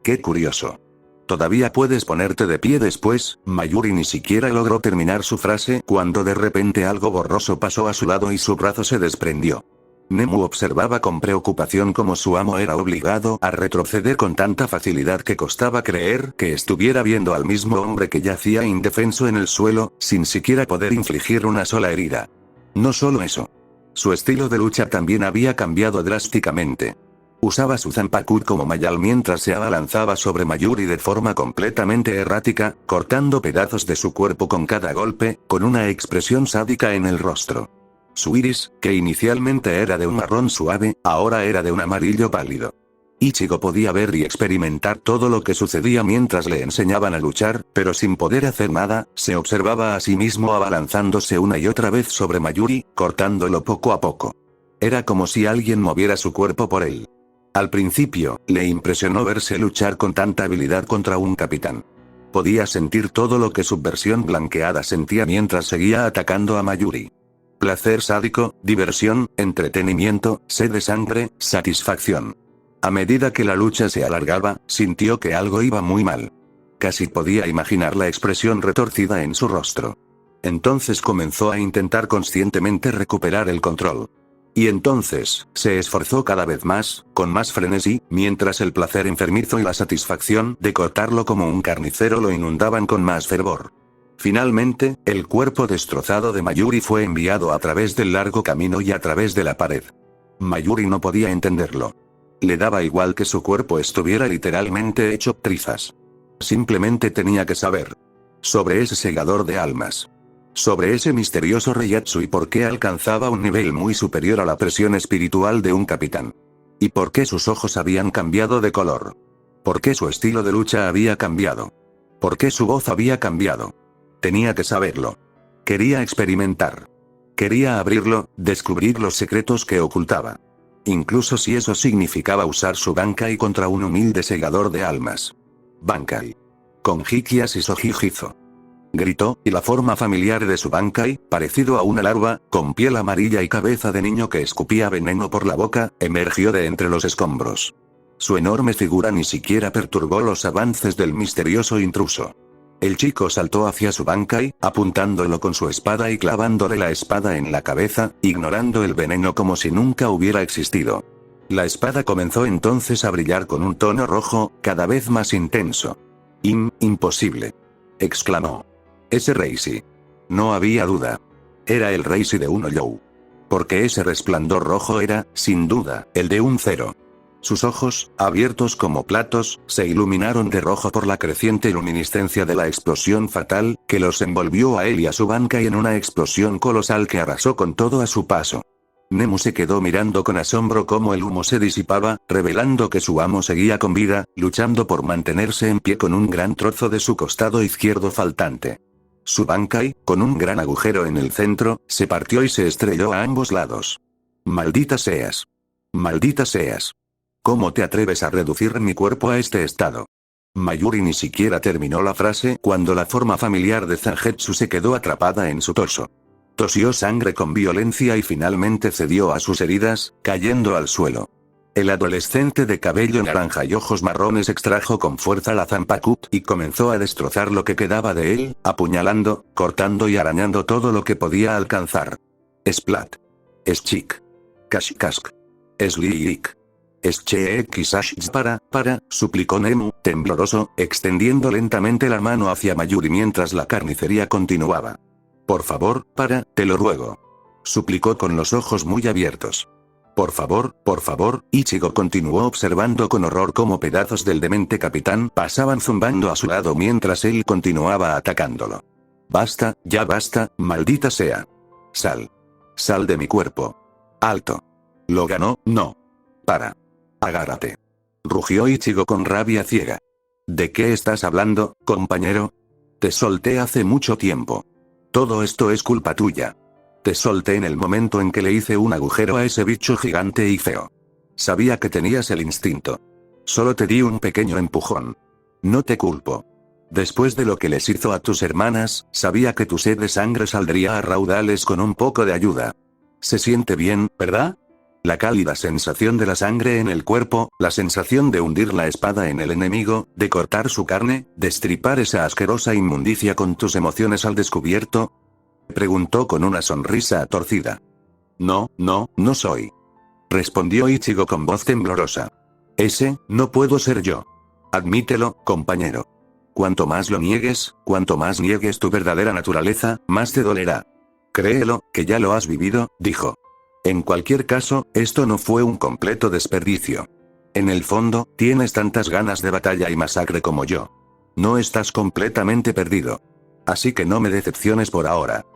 ¡Qué curioso! ¿Todavía puedes ponerte de pie después? Mayuri ni siquiera logró terminar su frase cuando de repente algo borroso pasó a su lado y su brazo se desprendió. Nemu observaba con preocupación cómo su amo era obligado a retroceder con tanta facilidad que costaba creer que estuviera viendo al mismo hombre que yacía indefenso en el suelo, sin siquiera poder infligir una sola herida. No solo eso. Su estilo de lucha también había cambiado drásticamente. Usaba su Zanpakuto como mayal mientras se abalanzaba sobre Mayuri de forma completamente errática, cortando pedazos de su cuerpo con cada golpe, con una expresión sádica en el rostro. Su iris, que inicialmente era de un marrón suave, ahora era de un amarillo pálido. Ichigo podía ver y experimentar todo lo que sucedía mientras le enseñaban a luchar, pero sin poder hacer nada, se observaba a sí mismo abalanzándose una y otra vez sobre Mayuri, cortándolo poco a poco. Era como si alguien moviera su cuerpo por él. Al principio, le impresionó verse luchar con tanta habilidad contra un capitán. Podía sentir todo lo que su versión blanqueada sentía mientras seguía atacando a Mayuri. Placer sádico, diversión, entretenimiento, sed de sangre, satisfacción. A medida que la lucha se alargaba, sintió que algo iba muy mal. Casi podía imaginar la expresión retorcida en su rostro. Entonces comenzó a intentar conscientemente recuperar el control. Y entonces, se esforzó cada vez más, con más frenesí, mientras el placer enfermizo y la satisfacción de cortarlo como un carnicero lo inundaban con más fervor. Finalmente, el cuerpo destrozado de Mayuri fue enviado a través del largo camino y a través de la pared. Mayuri no podía entenderlo. Le daba igual que su cuerpo estuviera literalmente hecho trizas. Simplemente tenía que saber. Sobre ese segador de almas. Sobre ese misterioso Reiatsu y por qué alcanzaba un nivel muy superior a la presión espiritual de un capitán. Y por qué sus ojos habían cambiado de color. Por qué su estilo de lucha había cambiado. Por qué su voz había cambiado. Tenía que saberlo. Quería experimentar. Quería abrirlo, descubrir los secretos que ocultaba. Incluso si eso significaba usar su Bankai contra un humilde segador de almas. Bankai. Con Hikias y Sojijizo. Gritó, y la forma familiar de su Bankai, parecido a una larva, con piel amarilla y cabeza de niño que escupía veneno por la boca, emergió de entre los escombros. Su enorme figura ni siquiera perturbó los avances del misterioso intruso. El chico saltó hacia su Bankai, apuntándolo con su espada y clavándole la espada en la cabeza, ignorando el veneno como si nunca hubiera existido. La espada comenzó entonces a brillar con un tono rojo, cada vez más intenso. Imposible. Exclamó. Ese Reishi. No había duda. Era el Reishi de Uno You. Porque ese resplandor rojo era, sin duda, el de un cero. Sus ojos, abiertos como platos, se iluminaron de rojo por la creciente luminiscencia de la explosión fatal, que los envolvió a él y a su banca en una explosión colosal que arrasó con todo a su paso. Nemu se quedó mirando con asombro cómo el humo se disipaba, revelando que su amo seguía con vida, luchando por mantenerse en pie con un gran trozo de su costado izquierdo faltante. Su Bankai, con un gran agujero en el centro, se partió y se estrelló a ambos lados. Maldita seas. Maldita seas. ¿Cómo te atreves a reducir mi cuerpo a este estado? Mayuri ni siquiera terminó la frase cuando la forma familiar de Zangetsu se quedó atrapada en su torso. Tosió sangre con violencia y finalmente cedió a sus heridas, cayendo al suelo. El adolescente de cabello naranja y ojos marrones extrajo con fuerza la Zanpakuto y comenzó a destrozar lo que quedaba de él, apuñalando, cortando y arañando todo lo que podía alcanzar. Splat. Schik. Kashkask. Sliik. Para, suplicó Nemu, tembloroso, extendiendo lentamente la mano hacia Mayuri mientras la carnicería continuaba. Por favor, te lo ruego. Suplicó con los ojos muy abiertos. Por favor, Ichigo continuó observando con horror cómo pedazos del demente capitán pasaban zumbando a su lado mientras él continuaba atacándolo. Basta, ya basta, maldita sea. Sal. Sal de mi cuerpo. Alto. Lo ganó, no. Para. Agárrate. Rugió Ichigo con rabia ciega. ¿De qué estás hablando, compañero? Te solté hace mucho tiempo. Todo esto es culpa tuya. Te solté en el momento en que le hice un agujero a ese bicho gigante y feo. Sabía que tenías el instinto. Solo te di un pequeño empujón. No te culpo. Después de lo que les hizo a tus hermanas, sabía que tu sed de sangre saldría a raudales con un poco de ayuda. Se siente bien, ¿verdad? La cálida sensación de la sangre en el cuerpo, la sensación de hundir la espada en el enemigo, de cortar su carne, destripar esa asquerosa inmundicia con tus emociones al descubierto. Preguntó con una sonrisa torcida. No soy. Respondió Ichigo con voz temblorosa. Ese, no puedo ser yo. Admítelo, compañero. Cuanto más lo niegues, cuanto más niegues tu verdadera naturaleza, más te dolerá. Créelo, que ya lo has vivido, dijo. En cualquier caso, esto no fue un completo desperdicio. En el fondo, tienes tantas ganas de batalla y masacre como yo. No estás completamente perdido. Así que no me decepciones por ahora.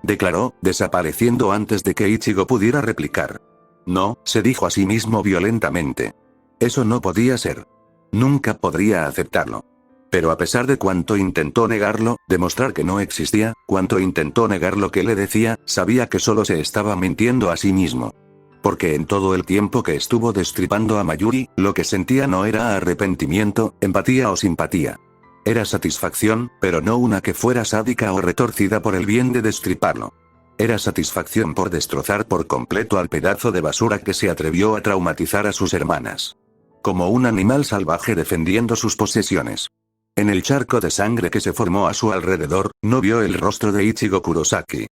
Declaró, desapareciendo antes de que Ichigo pudiera replicar. No, se dijo a sí mismo violentamente. Eso no podía ser. Nunca podría aceptarlo. Pero a pesar de cuánto intentó negarlo, demostrar que no existía, cuánto intentó negar lo que le decía, sabía que solo se estaba mintiendo a sí mismo. Porque en todo el tiempo que estuvo destripando a Mayuri, lo que sentía no era arrepentimiento, empatía o simpatía. Era satisfacción, pero no una que fuera sádica o retorcida por el bien de destriparlo. Era satisfacción por destrozar por completo al pedazo de basura que se atrevió a traumatizar a sus hermanas. Como un animal salvaje defendiendo sus posesiones. En el charco de sangre que se formó a su alrededor, no vio el rostro de Ichigo Kurosaki.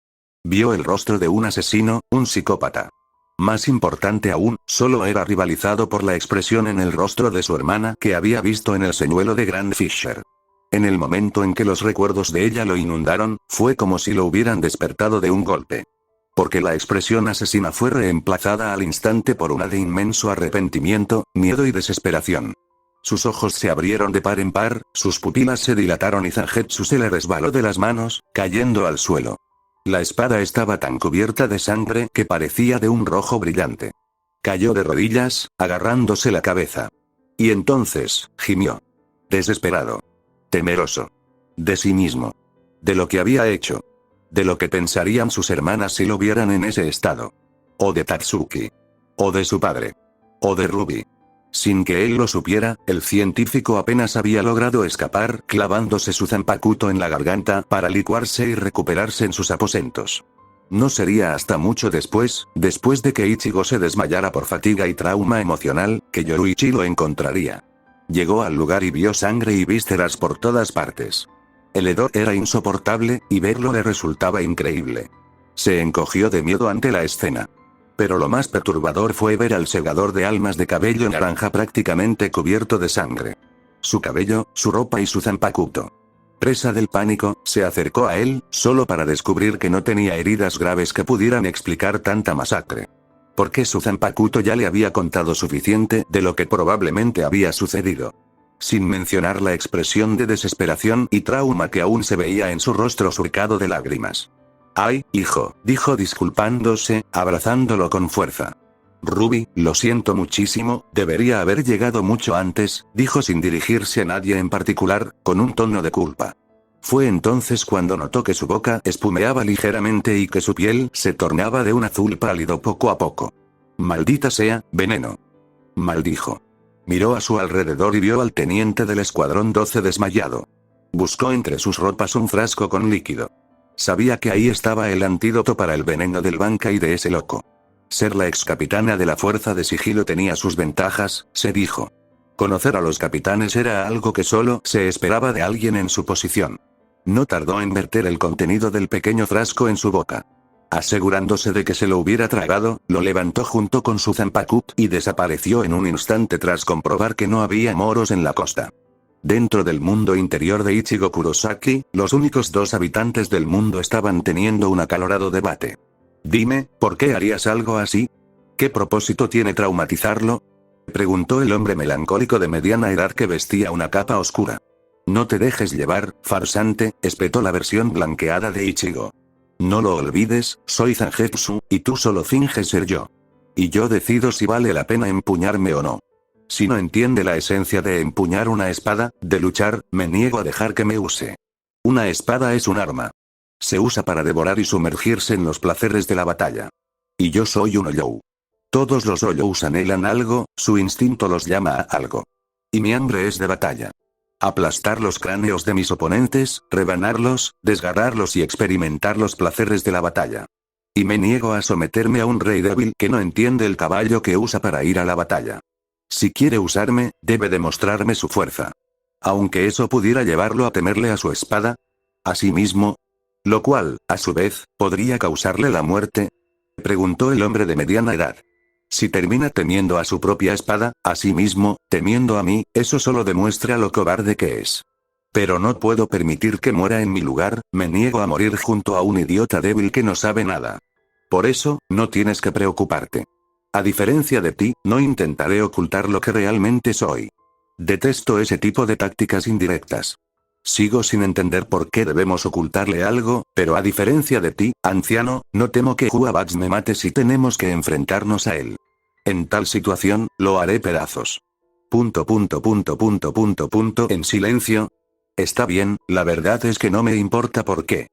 Vio el rostro de un asesino, un psicópata. Más importante aún, solo era rivalizado por la expresión en el rostro de su hermana que había visto en el señuelo de Grand Fisher. En el momento en que los recuerdos de ella lo inundaron, fue como si lo hubieran despertado de un golpe. Porque la expresión asesina fue reemplazada al instante por una de inmenso arrepentimiento, miedo y desesperación. Sus ojos se abrieron de par en par, sus pupilas se dilataron y Zangetsu se le resbaló de las manos, cayendo al suelo. La espada estaba tan cubierta de sangre que parecía de un rojo brillante. Cayó de rodillas, agarrándose la cabeza. Y entonces, gimió. Desesperado. Temeroso. De sí mismo. De lo que había hecho. De lo que pensarían sus hermanas si lo vieran en ese estado. O de Tatsuki. O de su padre. O de Ruby. Sin que él lo supiera, el científico apenas había logrado escapar, clavándose su zanpakuto en la garganta para licuarse y recuperarse en sus aposentos. No sería hasta mucho después de que Ichigo se desmayara por fatiga y trauma emocional, que Yoruichi lo encontraría. Llegó al lugar y vio sangre y vísceras por todas partes. El hedor era insoportable, y verlo le resultaba increíble. Se encogió de miedo ante la escena. Pero lo más perturbador fue ver al segador de almas de cabello naranja prácticamente cubierto de sangre. Su cabello, su ropa y su zanpakuto. Presa del pánico, se acercó a él, solo para descubrir que no tenía heridas graves que pudieran explicar tanta masacre. Porque su Zanpakuto ya le había contado suficiente de lo que probablemente había sucedido. Sin mencionar la expresión de desesperación y trauma que aún se veía en su rostro surcado de lágrimas. «Ay, hijo», dijo disculpándose, abrazándolo con fuerza. «Ruby, lo siento muchísimo, debería haber llegado mucho antes», dijo sin dirigirse a nadie en particular, con un tono de culpa. Fue entonces cuando notó que su boca espumeaba ligeramente y que su piel se tornaba de un azul pálido poco a poco. «Maldita sea, veneno», maldijo. Miró a su alrededor y vio al teniente del Escuadrón 12 desmayado. Buscó entre sus ropas un frasco con líquido. Sabía que ahí estaba el antídoto para el veneno del Bankai de ese loco. Ser la ex capitana de la Fuerza de Sigilo tenía sus ventajas, se dijo. Conocer a los capitanes era algo que solo se esperaba de alguien en su posición. No tardó en verter el contenido del pequeño frasco en su boca. Asegurándose de que se lo hubiera tragado, lo levantó junto con su Zanpakuto y desapareció en un instante tras comprobar que no había moros en la costa. Dentro del mundo interior de Ichigo Kurosaki, los únicos dos habitantes del mundo estaban teniendo un acalorado debate. «Dime, ¿por qué harías algo así? ¿Qué propósito tiene traumatizarlo?», preguntó el hombre melancólico de mediana edad que vestía una capa oscura. «No te dejes llevar, farsante», espetó la versión blanqueada de Ichigo. «No lo olvides, soy Zangetsu, y tú solo finges ser yo. Y yo decido si vale la pena empuñarme o no. Si no entiende la esencia de empuñar una espada, de luchar, me niego a dejar que me use. Una espada es un arma. Se usa para devorar y sumergirse en los placeres de la batalla. Y yo soy un Oyou. Todos los Oyous anhelan algo, su instinto los llama a algo. Y mi hambre es de batalla. Aplastar los cráneos de mis oponentes, rebanarlos, desgarrarlos y experimentar los placeres de la batalla. Y me niego a someterme a un rey débil que no entiende el caballo que usa para ir a la batalla. Si quiere usarme, debe demostrarme su fuerza. Aunque eso pudiera llevarlo a temerle a su espada. Asimismo. Lo cual, a su vez, podría causarle la muerte. Preguntó el hombre de mediana edad. Si termina temiendo a su propia espada, asimismo, temiendo a mí, eso solo demuestra lo cobarde que es. Pero no puedo permitir que muera en mi lugar, me niego a morir junto a un idiota débil que no sabe nada. Por eso, no tienes que preocuparte. A diferencia de ti, no intentaré ocultar lo que realmente soy. Detesto ese tipo de tácticas indirectas. Sigo sin entender por qué debemos ocultarle algo, pero a diferencia de ti, anciano, no temo que Huabatz me mate si tenemos que enfrentarnos a él. En tal situación, lo haré pedazos. En silencio. Está bien, la verdad es que no me importa por qué.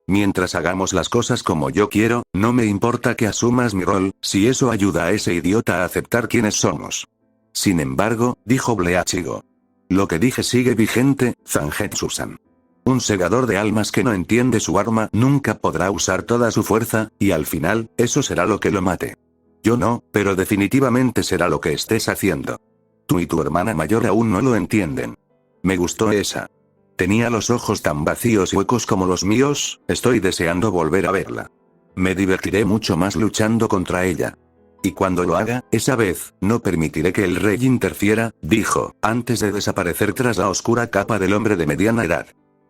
Mientras hagamos las cosas como yo quiero, no me importa que asumas mi rol, si eso ayuda a ese idiota a aceptar quiénes somos. Sin embargo, dijo Bleachigo. Lo que dije sigue vigente, Zangetsu-san. Un segador de almas que no entiende su arma nunca podrá usar toda su fuerza, y al final, eso será lo que lo mate. Yo no, pero definitivamente será lo que estés haciendo. Tú y tu hermana mayor aún no lo entienden. Me gustó esa. Tenía los ojos tan vacíos y huecos como los míos, estoy deseando volver a verla. Me divertiré mucho más luchando contra ella. Y cuando lo haga, esa vez, no permitiré que el rey interfiera, dijo, antes de desaparecer tras la oscura capa del hombre de mediana edad.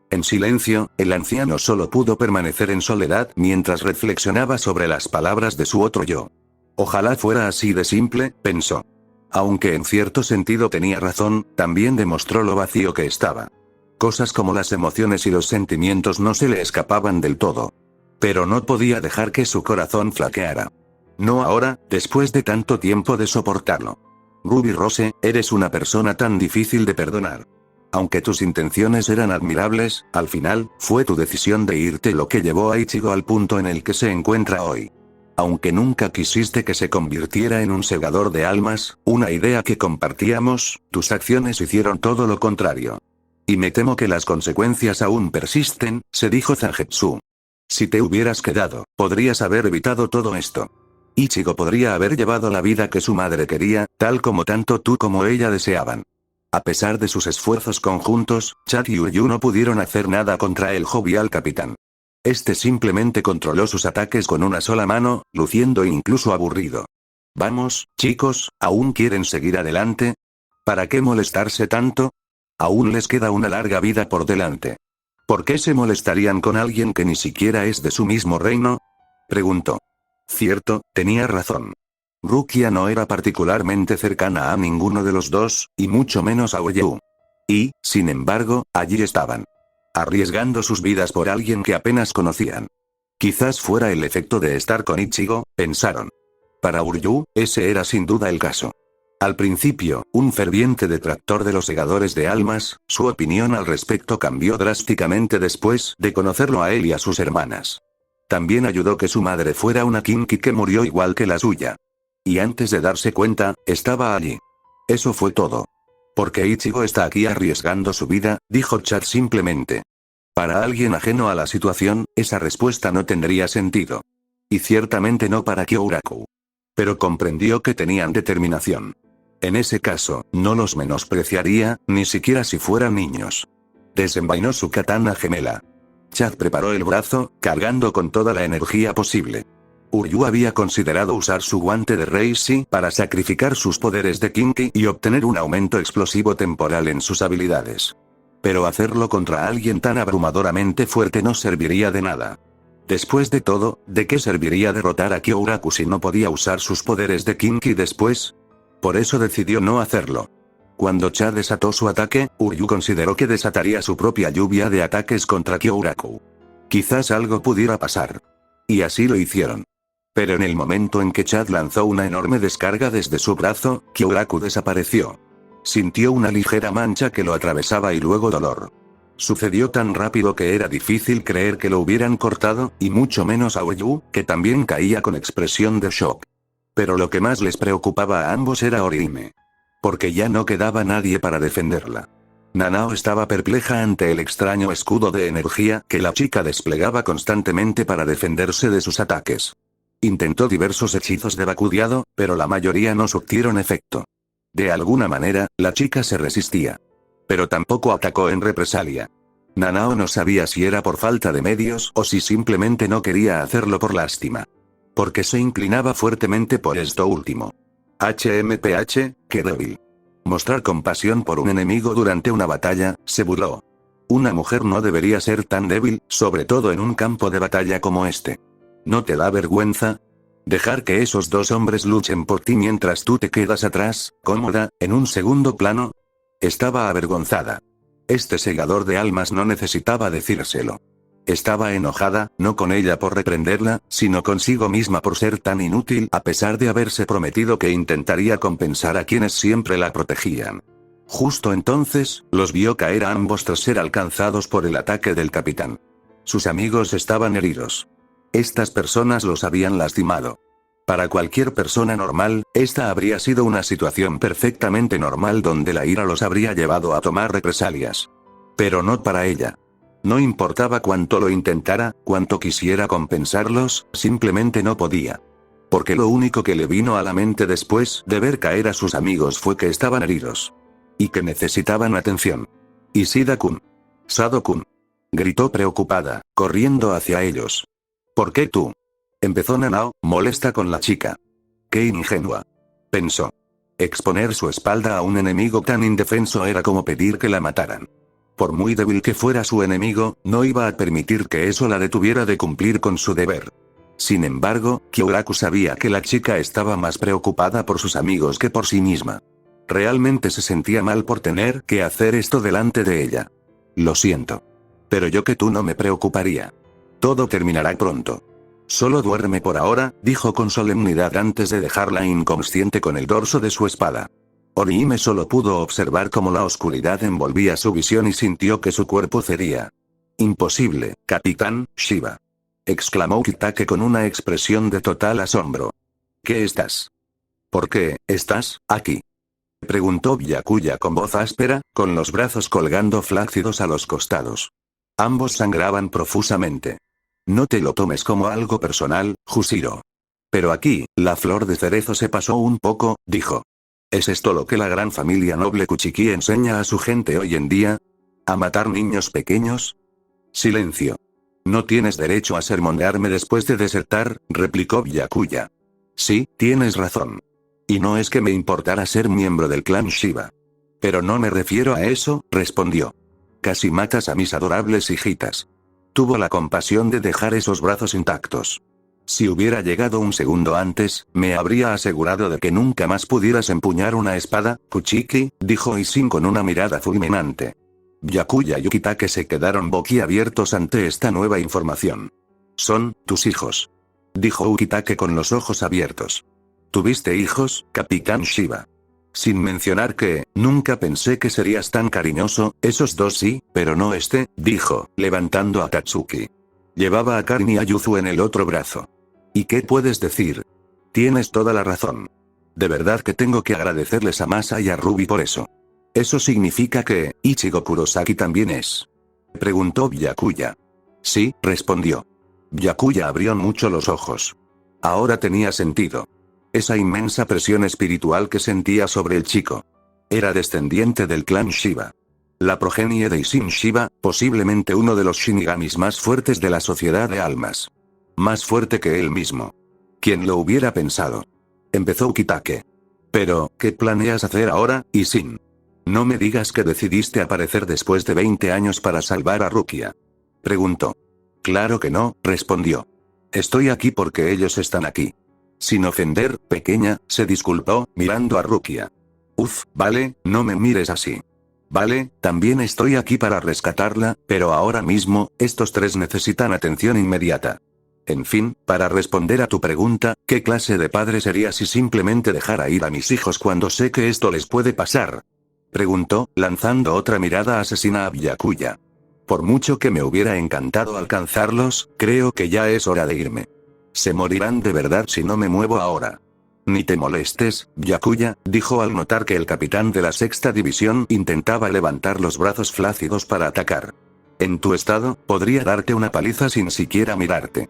En silencio, el anciano solo pudo permanecer en soledad mientras reflexionaba sobre las palabras de su otro yo. Ojalá fuera así de simple, pensó. Aunque en cierto sentido tenía razón, también demostró lo vacío que estaba. Cosas como las emociones y los sentimientos no se le escapaban del todo. Pero no podía dejar que su corazón flaqueara. No ahora, después de tanto tiempo de soportarlo. Ruby Rose, eres una persona tan difícil de perdonar. Aunque tus intenciones eran admirables, al final, fue tu decisión de irte lo que llevó a Ichigo al punto en el que se encuentra hoy. Aunque nunca quisiste que se convirtiera en un segador de almas, una idea que compartíamos, tus acciones hicieron todo lo contrario. Y me temo que las consecuencias aún persisten, se dijo Zangetsu. Si te hubieras quedado, podrías haber evitado todo esto. Ichigo podría haber llevado la vida que su madre quería, tal como tanto tú como ella deseaban. A pesar de sus esfuerzos conjuntos, Chad y Uyu no pudieron hacer nada contra el jovial capitán. Este simplemente controló sus ataques con una sola mano, luciendo incluso aburrido. Vamos, chicos, ¿aún quieren seguir adelante? ¿Para qué molestarse tanto? Aún les queda una larga vida por delante. ¿Por qué se molestarían con alguien que ni siquiera es de su mismo reino? Preguntó. Cierto, tenía razón. Rukia no era particularmente cercana a ninguno de los dos, y mucho menos a Oyu. Y, sin embargo, allí estaban. Arriesgando sus vidas por alguien que apenas conocían. Quizás fuera el efecto de estar con Ichigo, pensaron. Para Uryu, ese era sin duda el caso. Al principio, un ferviente detractor de los segadores de almas, su opinión al respecto cambió drásticamente después de conocerlo a él y a sus hermanas. También ayudó que su madre fuera una Kinki que murió igual que la suya. Y antes de darse cuenta, estaba allí. Eso fue todo. ¿Por qué Ichigo está aquí arriesgando su vida?, dijo Chad simplemente. Para alguien ajeno a la situación, esa respuesta no tendría sentido. Y ciertamente no para Kyouraku. Pero comprendió que tenían determinación. En ese caso, no los menospreciaría, ni siquiera si fueran niños. Desenvainó su katana gemela. Chad preparó el brazo, cargando con toda la energía posible. Uryu había considerado usar su guante de Reishi para sacrificar sus poderes de Kinki y obtener un aumento explosivo temporal en sus habilidades. Pero hacerlo contra alguien tan abrumadoramente fuerte no serviría de nada. Después de todo, ¿de qué serviría derrotar a Kyouraku si no podía usar sus poderes de Kinki después? Por eso decidió no hacerlo. Cuando Chad desató su ataque, Uryu consideró que desataría su propia lluvia de ataques contra Kyouraku. Quizás algo pudiera pasar. Y así lo hicieron. Pero en el momento en que Chad lanzó una enorme descarga desde su brazo, Kyouraku desapareció. Sintió una ligera mancha que lo atravesaba y luego dolor. Sucedió tan rápido que era difícil creer que lo hubieran cortado, y mucho menos a Oyu, que también caía con expresión de shock. Pero lo que más les preocupaba a ambos era Orihime. Porque ya no quedaba nadie para defenderla. Nanao estaba perpleja ante el extraño escudo de energía que la chica desplegaba constantemente para defenderse de sus ataques. Intentó diversos hechizos de Bakudiado, pero la mayoría no surtieron efecto. De alguna manera, la chica se resistía. Pero tampoco atacó en represalia. Nanao no sabía si era por falta de medios o si simplemente no quería hacerlo por lástima. Porque se inclinaba fuertemente por esto último. HMPH, qué débil. Mostrar compasión por un enemigo durante una batalla, se burló. Una mujer no debería ser tan débil, sobre todo en un campo de batalla como este. ¿No te da vergüenza? Dejar que esos dos hombres luchen por ti mientras tú te quedas atrás, cómoda, en un segundo plano. Estaba avergonzada. Este segador de almas no necesitaba decírselo. Estaba enojada, no con ella por reprenderla, sino consigo misma por ser tan inútil a pesar de haberse prometido que intentaría compensar a quienes siempre la protegían. Justo entonces, los vio caer a ambos tras ser alcanzados por el ataque del capitán. Sus amigos estaban heridos. Estas personas los habían lastimado. Para cualquier persona normal, esta habría sido una situación perfectamente normal donde la ira los habría llevado a tomar represalias. Pero no para ella. No importaba cuánto lo intentara, cuánto quisiera compensarlos, simplemente no podía. Porque lo único que le vino a la mente después de ver caer a sus amigos fue que estaban heridos. Y que necesitaban atención. Ishida-kun. Sado-kun. Gritó preocupada, corriendo hacia ellos. ¿Por qué tú? Empezó Nanao, molesta con la chica. Qué ingenua. Pensó. Exponer su espalda a un enemigo tan indefenso era como pedir que la mataran. Por muy débil que fuera su enemigo, no iba a permitir que eso la detuviera de cumplir con su deber. Sin embargo, Kyouraku sabía que la chica estaba más preocupada por sus amigos que por sí misma. Realmente se sentía mal por tener que hacer esto delante de ella. Lo siento. Pero yo que tú no me preocuparía. Todo terminará pronto. Solo duerme por ahora, dijo con solemnidad antes de dejarla inconsciente con el dorso de su espada. Orihime solo pudo observar cómo la oscuridad envolvía su visión y sintió que su cuerpo cedía. Imposible, Capitán Shiba. Exclamó Kitake con una expresión de total asombro. ¿Qué estás? ¿Por qué estás aquí? Preguntó Byakuya con voz áspera, con los brazos colgando flácidos a los costados. Ambos sangraban profusamente. No te lo tomes como algo personal, Jushiro. Pero aquí, la flor de cerezo se pasó un poco, dijo. ¿Es esto lo que la gran familia noble Kuchiki enseña a su gente hoy en día? ¿A matar niños pequeños? Silencio. No tienes derecho a sermonearme después de desertar, replicó Byakuya. Sí, tienes razón. Y no es que me importara ser miembro del clan Shiba. Pero no me refiero a eso, respondió. casi matas a mis adorables hijitas. Tuvo la compasión de dejar esos brazos intactos. Si hubiera llegado un segundo antes, me habría asegurado de que nunca más pudieras empuñar una espada, Kuchiki, dijo Ishin con una mirada fulminante. Byakuya y Ukitake se quedaron boquiabiertos ante esta nueva información. Son tus hijos, dijo Ukitake con los ojos abiertos. ¿Tuviste hijos, Capitán Shiba? Sin mencionar que, nunca pensé que serías tan cariñoso, esos dos sí, pero no este, dijo, levantando a Tatsuki. Llevaba a Karin y a Yuzu en el otro brazo. ¿Y qué puedes decir? Tienes toda la razón. De verdad que tengo que agradecerles a Masa y a Ruby por eso. ¿Eso significa que, Ichigo Kurosaki también es? Preguntó Byakuya. Sí, respondió. Byakuya abrió mucho los ojos. Ahora tenía sentido. Esa inmensa presión espiritual que sentía sobre el chico. Era descendiente del clan Shiba. La progenie de Isshin Shiba, posiblemente uno de los shinigamis más fuertes de la sociedad de almas. Más fuerte que él mismo. ¿Quién lo hubiera pensado? Empezó Ukitake. Pero, ¿qué planeas hacer ahora, Isshin? No me digas que decidiste aparecer después de 20 años para salvar a Rukia. Preguntó. Claro que no, respondió. Estoy aquí porque ellos están aquí. Sin ofender, pequeña, se disculpó, mirando a Rukia. Vale, no me mires así. Vale, también estoy aquí para rescatarla, pero ahora mismo, estos tres necesitan atención inmediata. En fin, para responder a tu pregunta, ¿qué clase de padre sería si simplemente dejara ir a mis hijos cuando sé que esto les puede pasar? Preguntó, lanzando otra mirada asesina a Byakuya. Por mucho que me hubiera encantado alcanzarlos, creo que ya es hora de irme. Se morirán de verdad si no me muevo ahora. Ni te molestes, Byakuya, dijo al notar que el capitán de la sexta división intentaba levantar los brazos flácidos para atacar. En tu estado, podría darte una paliza sin siquiera mirarte.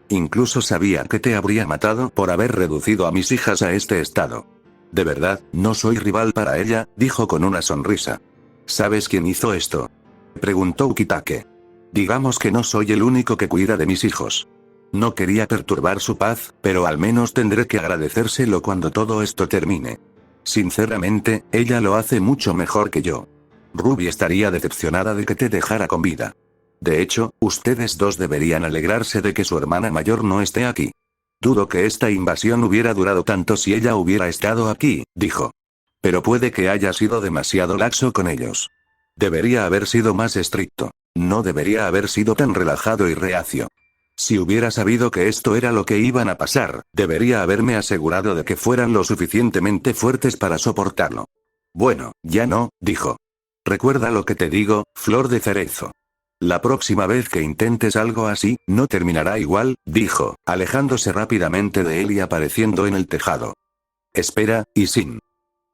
Incluso sabía que te habría matado por haber reducido a mis hijas a este estado. De verdad, no soy rival para ella, dijo con una sonrisa. ¿Sabes quién hizo esto? Preguntó Ukitake. Digamos que no soy el único que cuida de mis hijos. No quería perturbar su paz, pero al menos tendré que agradecérselo cuando todo esto termine. Sinceramente, ella lo hace mucho mejor que yo. Ruby estaría decepcionada de que te dejara con vida. De hecho, ustedes dos deberían alegrarse de que su hermana mayor no esté aquí. Dudo que esta invasión hubiera durado tanto si ella hubiera estado aquí, dijo. Pero puede que haya sido demasiado laxo con ellos. Debería haber sido más estricto. No debería haber sido tan relajado y reacio. Si hubiera sabido que esto era lo que iban a pasar, debería haberme asegurado de que fueran lo suficientemente fuertes para soportarlo. Bueno, ya no, dijo. Recuerda lo que te digo, Flor de Cerezo. La próxima vez que intentes algo así, no terminará igual, dijo, alejándose rápidamente de él y apareciendo en el tejado. Espera, Isshin.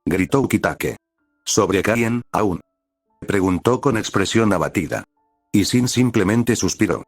Gritó Ukitake. ¿Sobre quién, aún? Preguntó con expresión abatida. Isshin simplemente suspiró.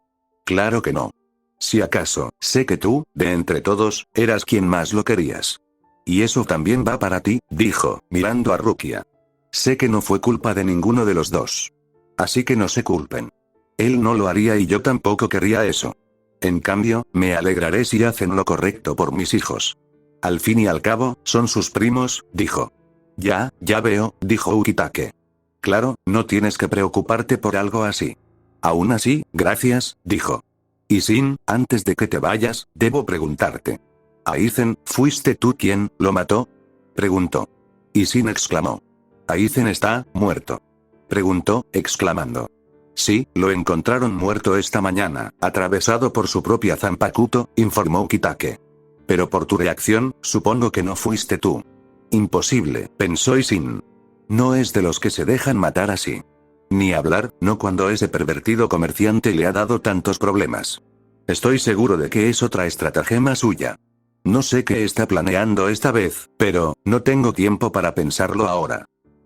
Claro que no. Si acaso, sé que tú, de entre todos, eras quien más lo querías. Y eso también va para ti, dijo, mirando a Rukia. Sé que no fue culpa de ninguno de los dos. Así que no se culpen. Él no lo haría y yo tampoco querría eso. En cambio, me alegraré si hacen lo correcto por mis hijos. Al fin y al cabo, son sus primos, dijo. Ya veo, dijo Ukitake. Claro, no tienes que preocuparte por algo así. Aún así, gracias, dijo. Isshin, antes de que te vayas, debo preguntarte. ¿Aizen, fuiste tú quien lo mató? Preguntó. Isshin exclamó. ¿Aizen está muerto? Preguntó, exclamando. Sí, lo encontraron muerto esta mañana, atravesado por su propia Zanpakuto, informó Ukitake. Pero por tu reacción, supongo que no fuiste tú. Imposible, pensó Isshin. No es de los que se dejan matar así. Ni hablar, no cuando ese pervertido comerciante le ha dado tantos problemas. Estoy seguro de que es otra estratagema suya. No sé qué está planeando esta vez, pero, no tengo tiempo para pensarlo ahora.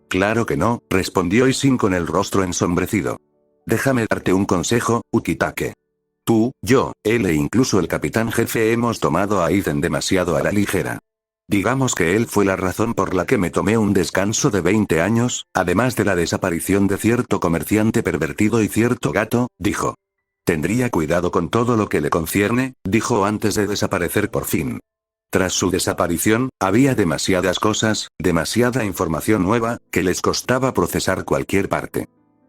Claro que no, respondió Isshin con el rostro ensombrecido. Déjame darte un consejo, Ukitake. Tú, yo, él e incluso el capitán jefe hemos tomado a Aizen demasiado a la ligera. Digamos que él fue la razón por la que me tomé un descanso de 20 años, además de la desaparición de cierto comerciante pervertido y cierto gato, dijo. Tendría cuidado con todo lo que le concierne, dijo antes de desaparecer por fin. Tras su desaparición, había demasiadas cosas, demasiada información nueva, que les costaba procesar cualquier parte.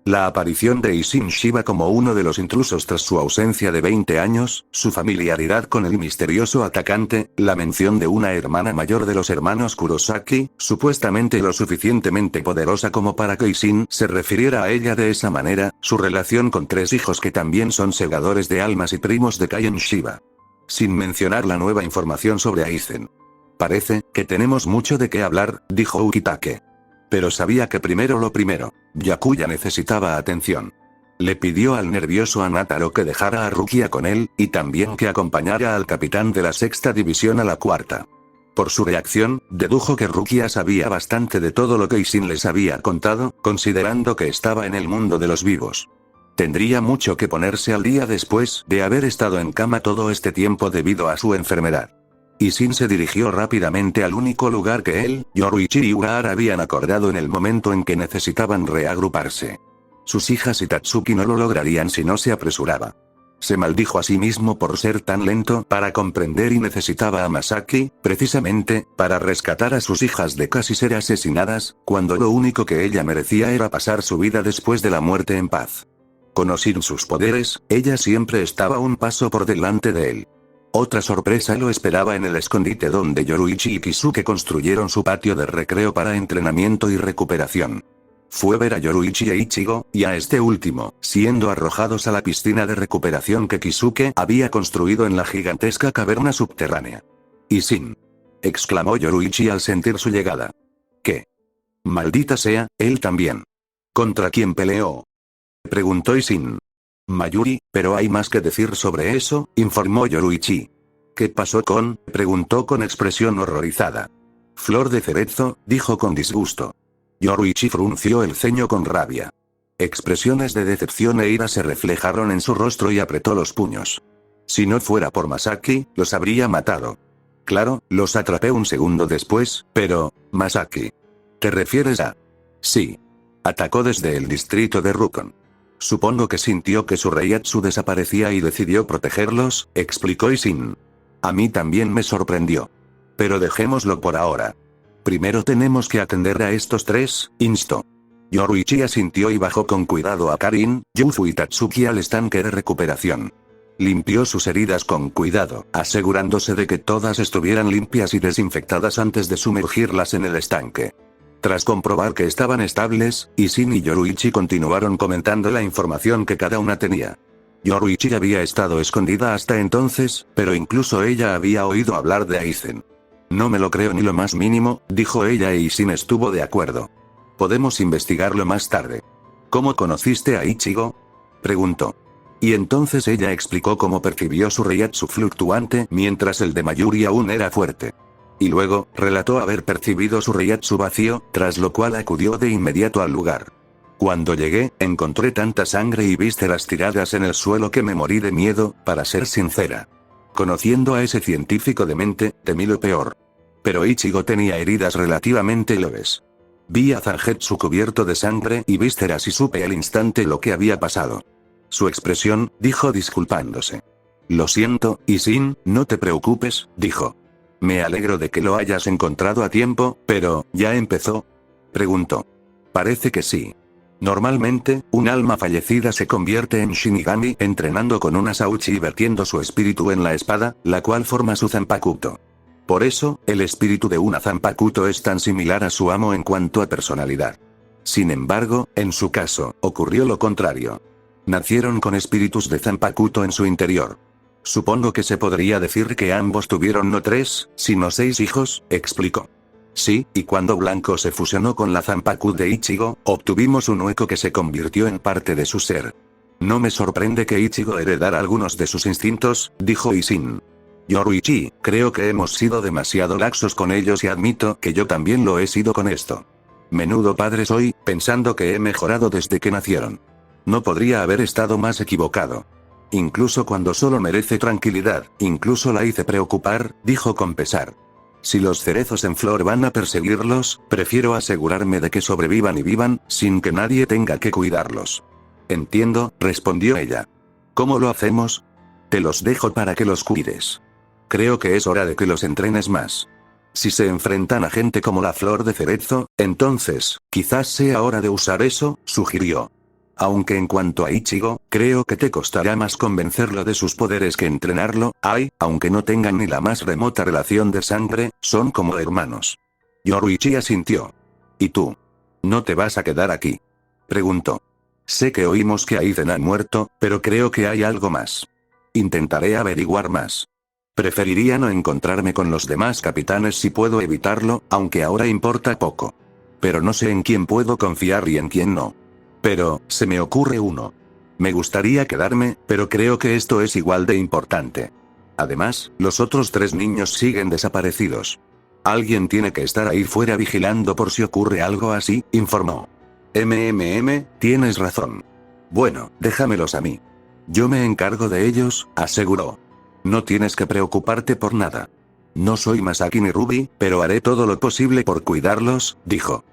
La aparición de Isshin Shiba como uno de los intrusos tras su ausencia de 20 años, su familiaridad con el misterioso atacante, la mención de una hermana mayor de los hermanos Kurosaki, supuestamente lo suficientemente poderosa como para que Isshin se refiriera a ella de esa manera, su relación con 3 hijos que también son segadores de almas y primos de Kaien Shiba. Sin mencionar la nueva información sobre Aizen. Parece que tenemos mucho de qué hablar, dijo Ukitake. Pero sabía que primero lo primero, Byakuya necesitaba atención. Le pidió al nervioso Anataro que dejara a Rukia con él, y también que acompañara al capitán de la sexta división a la cuarta. Por su reacción, dedujo que Rukia sabía bastante de todo lo que Isshin les había contado, considerando que estaba en el mundo de los vivos. Tendría mucho que ponerse al día después de haber estado en cama todo este tiempo debido a su enfermedad. Isshin se dirigió rápidamente al único lugar que él, Yoruichi y Urahara habían acordado en el momento en que necesitaban reagruparse. Sus hijas y Tatsuki no lo lograrían si no se apresuraba. Se maldijo a sí mismo por ser tan lento para comprender y necesitaba a Masaki, precisamente, para rescatar a sus hijas de casi ser asesinadas, cuando lo único que ella merecía era pasar su vida después de la muerte en paz. Conociendo sus poderes, ella siempre estaba un paso por delante de él. Otra sorpresa lo esperaba en el escondite donde Yoruichi y Kisuke construyeron su patio de recreo para entrenamiento y recuperación. Fue ver a Yoruichi e Ichigo, y a este último, siendo arrojados a la piscina de recuperación que Kisuke había construido en la gigantesca caverna subterránea. «Isshin», exclamó Yoruichi al sentir su llegada. «¿Qué? Maldita sea, él también. ¿Contra quién peleó?», preguntó Isshin. «Mayuri, pero hay más que decir sobre eso», informó Yoruichi. «¿Qué pasó con?», preguntó con expresión horrorizada. «Flor de cerezo», dijo con disgusto. Yoruichi frunció el ceño con rabia. Expresiones de decepción e ira se reflejaron en su rostro y apretó los puños. Si no fuera por Masaki, los habría matado. Claro, los atrapé un segundo después, pero, Masaki. ¿Te refieres a? Sí. Atacó desde el distrito de Rukon. Supongo que sintió que su Reiatsu desaparecía y decidió protegerlos, explicó Isshin. A mí también me sorprendió. Pero dejémoslo por ahora. Primero tenemos que atender a estos 3, instó. Yoruichi asintió y bajó con cuidado a Karin, Yuzu y Tatsuki al estanque de recuperación. Limpió sus heridas con cuidado, asegurándose de que todas estuvieran limpias y desinfectadas antes de sumergirlas en el estanque. Tras comprobar que estaban estables, Isshin y Yoruichi continuaron comentando la información que cada una tenía. Yoruichi había estado escondida hasta entonces, pero incluso ella había oído hablar de Aizen. «No me lo creo ni lo más mínimo», dijo ella y Isshin estuvo de acuerdo. «Podemos investigarlo más tarde». «¿Cómo conociste a Ichigo?», preguntó. Y entonces ella explicó cómo percibió su Reiatsu fluctuante mientras el de Mayuri aún era fuerte. Y luego, relató haber percibido su Reiatsu vacío, tras lo cual acudió de inmediato al lugar. «Cuando llegué, encontré tanta sangre y vísceras tiradas en el suelo que me morí de miedo, para ser sincera. Conociendo a ese científico demente, temí lo peor. Pero Ichigo tenía heridas relativamente leves. Vi a Zangetsu cubierto de sangre y vísceras y supe al instante lo que había pasado». Su expresión, dijo disculpándose. «Lo siento, Isshin, no te preocupes», dijo. «Me alegro de que lo hayas encontrado a tiempo, pero, ¿ya empezó?», preguntó. «Parece que sí. Normalmente, un alma fallecida se convierte en Shinigami entrenando con una Sauchi y vertiendo su espíritu en la espada, la cual forma su Zanpakuto. Por eso, el espíritu de una Zanpakuto es tan similar a su amo en cuanto a personalidad. Sin embargo, en su caso, ocurrió lo contrario. Nacieron con espíritus de Zanpakuto en su interior. Supongo que se podría decir que ambos tuvieron no 3, sino 6 hijos», explicó. «Sí, y cuando Blanco se fusionó con la Zanpakuto de Ichigo, obtuvimos un hueco que se convirtió en parte de su ser. No me sorprende que Ichigo heredara algunos de sus instintos», dijo Isshin. «Yoruichi, creo que hemos sido demasiado laxos con ellos y admito que yo también lo he sido con esto. Menudo padre soy, pensando que he mejorado desde que nacieron. No podría haber estado más equivocado. Incluso cuando solo merece tranquilidad, incluso la hice preocupar», dijo con pesar. «Si los cerezos en flor van a perseguirlos, prefiero asegurarme de que sobrevivan y vivan, sin que nadie tenga que cuidarlos». «Entiendo», respondió ella. «¿Cómo lo hacemos?». «Te los dejo para que los cuides. Creo que es hora de que los entrenes más. Si se enfrentan a gente como la flor de cerezo, entonces, quizás sea hora de usar eso», sugirió. Aunque en cuanto a Ichigo, creo que te costará más convencerlo de sus poderes que entrenarlo. Aunque no tengan ni la más remota relación de sangre, son como hermanos. Yoruichi asintió. ¿Y tú? ¿No te vas a quedar aquí?, preguntó. Sé que oímos que Aizen ha muerto, pero creo que hay algo más. Intentaré averiguar más. Preferiría no encontrarme con los demás capitanes si puedo evitarlo, aunque ahora importa poco. Pero no sé en quién puedo confiar y en quién no. Pero, se me ocurre uno. Me gustaría quedarme, pero creo que esto es igual de importante. Además, los otros 3 niños siguen desaparecidos. Alguien tiene que estar ahí fuera vigilando por si ocurre algo así, informó. Tienes razón. Bueno, déjamelos a mí. Yo me encargo de ellos, aseguró. No tienes que preocuparte por nada. No soy Masaki ni Ruby, pero haré todo lo posible por cuidarlos, dijo.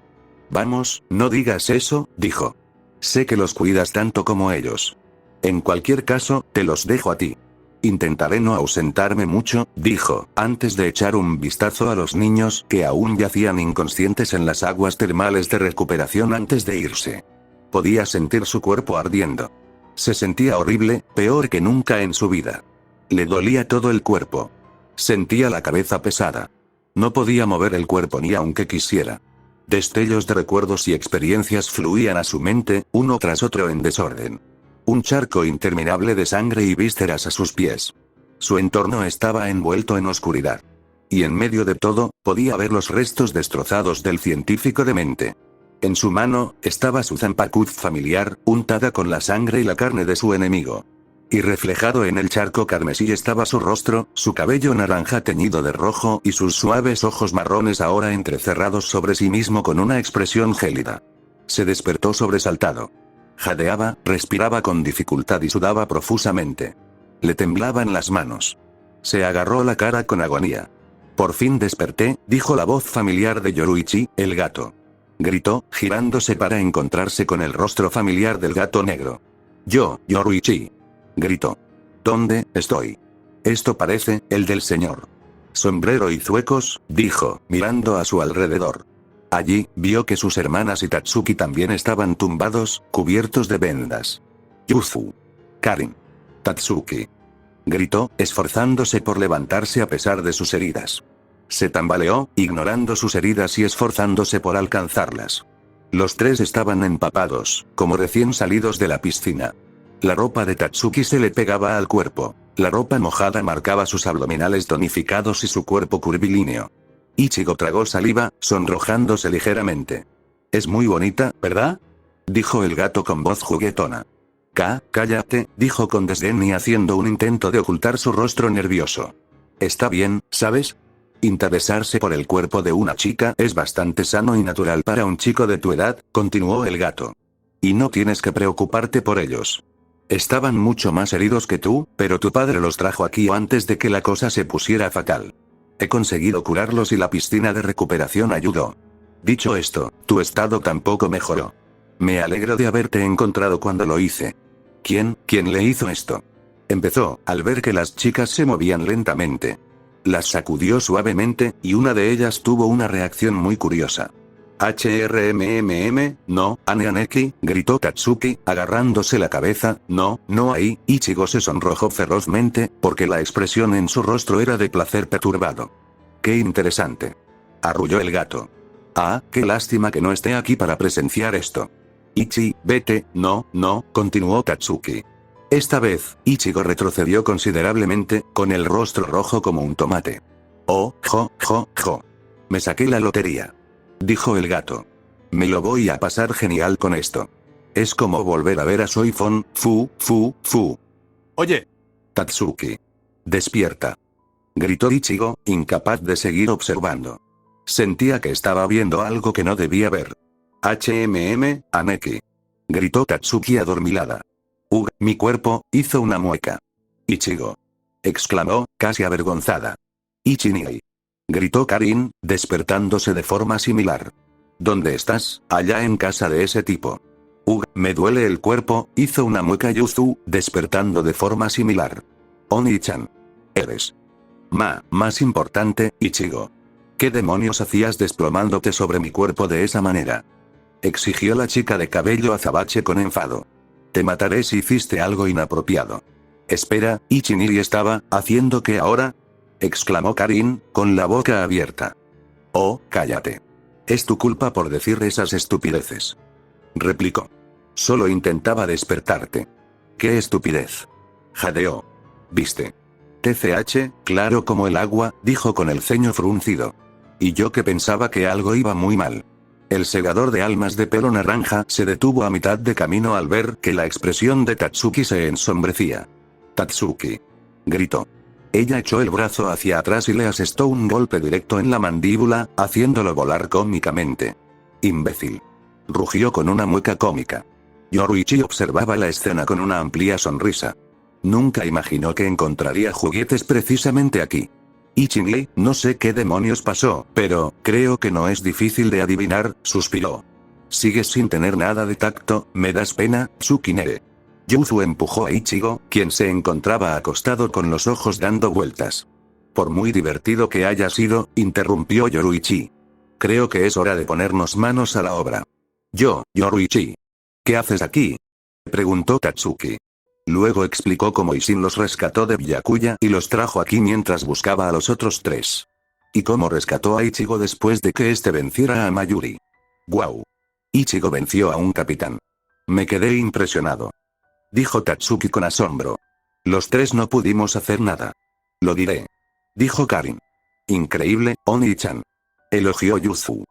Vamos, no digas eso, dijo. Sé que los cuidas tanto como ellos. En cualquier caso, te los dejo a ti. Intentaré no ausentarme mucho, dijo, antes de echar un vistazo a los niños que aún yacían inconscientes en las aguas termales de recuperación antes de irse. Podía sentir su cuerpo ardiendo. Se sentía horrible, peor que nunca en su vida. Le dolía todo el cuerpo. Sentía la cabeza pesada. No podía mover el cuerpo ni aunque quisiera. Destellos de recuerdos y experiencias fluían a su mente, uno tras otro en desorden. Un charco interminable de sangre y vísceras a sus pies. Su entorno estaba envuelto en oscuridad. Y en medio de todo, podía ver los restos destrozados del científico demente. En su mano, estaba su zanpakuz familiar, untada con la sangre y la carne de su enemigo. Y reflejado en el charco carmesí estaba su rostro, su cabello naranja teñido de rojo y sus suaves ojos marrones ahora entrecerrados sobre sí mismo con una expresión gélida. Se despertó sobresaltado. Jadeaba, respiraba con dificultad y sudaba profusamente. Le temblaban las manos. Se agarró la cara con agonía. Por fin desperté, dijo la voz familiar de Yoruichi, el gato. Gritó, girándose para encontrarse con el rostro familiar del gato negro. Yoruichi. Gritó. ¿Dónde estoy? Esto parece, el del señor. Sombrero y zuecos, dijo, mirando a su alrededor. Allí, vio que sus hermanas y Tatsuki también estaban tumbados, cubiertos de vendas. Yuzu. Karin. Tatsuki. Gritó, esforzándose por levantarse a pesar de sus heridas. Se tambaleó, ignorando sus heridas y esforzándose por alcanzarlas. Los 3 estaban empapados, como recién salidos de la piscina. La ropa de Tatsuki se le pegaba al cuerpo. La ropa mojada marcaba sus abdominales tonificados y su cuerpo curvilíneo. Ichigo tragó saliva, sonrojándose ligeramente. Es muy bonita, ¿verdad?, dijo el gato con voz juguetona. Cállate, dijo con desdén y haciendo un intento de ocultar su rostro nervioso. Está bien, ¿sabes? Interesarse por el cuerpo de una chica es bastante sano y natural para un chico de tu edad, continuó el gato. Y no tienes que preocuparte por ellos. Estaban mucho más heridos que tú, pero tu padre los trajo aquí antes de que la cosa se pusiera fatal. He conseguido curarlos y la piscina de recuperación ayudó. Dicho esto, tu estado tampoco mejoró. Me alegro de haberte encontrado cuando lo hice. ¿Quién le hizo esto?, empezó, al ver que las chicas se movían lentamente. Las sacudió suavemente, y una de ellas tuvo una reacción muy curiosa. No, Aneki, gritó Tatsuki, agarrándose la cabeza, no ahí. Ichigo se sonrojó ferozmente, porque la expresión en su rostro era de placer perturbado. Qué interesante. Arrulló el gato. Qué lástima que no esté aquí para presenciar esto. Ichi, vete, no, continuó Tatsuki. Esta vez, Ichigo retrocedió considerablemente, con el rostro rojo como un tomate. Me saqué la lotería, dijo el gato. Me lo voy a pasar genial con esto. Es como volver a ver a Soifon, fu. Oye. Tatsuki. Despierta. Gritó Ichigo, incapaz de seguir observando. Sentía que estaba viendo algo que no debía ver. Aneki. Gritó Tatsuki adormilada. Mi cuerpo, hizo una mueca. Ichigo. Exclamó, casi avergonzada. Ichinii. Gritó Karin, despertándose de forma similar. ¿Dónde estás? Allá en casa de ese tipo. Me duele el cuerpo, hizo una mueca Yuzu, despertando de forma similar. Oni-chan. Eres más importante, Ichigo. ¿Qué demonios hacías desplomándote sobre mi cuerpo de esa manera?, exigió la chica de cabello azabache con enfado. Te mataré si hiciste algo inapropiado. Espera, Ichiniri estaba haciendo ¿qué ahora? Exclamó Karin, con la boca abierta. Oh, cállate. Es tu culpa por decir esas estupideces. Replicó. Solo intentaba despertarte. ¡Qué estupidez! Jadeó. ¿Viste? TCH, claro como el agua, dijo con el ceño fruncido. Y yo que pensaba que algo iba muy mal. El segador de almas de pelo naranja se detuvo a mitad de camino al ver que la expresión de Tatsuki se ensombrecía. Tatsuki. Gritó. Ella echó el brazo hacia atrás y le asestó un golpe directo en la mandíbula, haciéndolo volar cómicamente. Imbécil. Rugió con una mueca cómica. Yoruichi observaba la escena con una amplia sonrisa. Nunca imaginó que encontraría juguetes precisamente aquí. Ichinli, no sé qué demonios pasó, pero creo que no es difícil de adivinar, suspiró. Sigues sin tener nada de tacto, me das pena, Tsukinere. Yuzu empujó a Ichigo, quien se encontraba acostado con los ojos dando vueltas. Por muy divertido que haya sido, interrumpió Yoruichi. Creo que es hora de ponernos manos a la obra. Yoruichi. ¿Qué haces aquí? Preguntó Tatsuki. Luego explicó cómo Ishin los rescató de Byakuya y los trajo aquí mientras buscaba a los otros tres. Y cómo rescató a Ichigo después de que este venciera a Mayuri. ¡Guau! Ichigo venció a un capitán. Me quedé impresionado. Dijo Tatsuki con asombro. Los tres no pudimos hacer nada. Lo diré. Dijo Karin. Increíble, Oni-chan. Elogió Yuzu.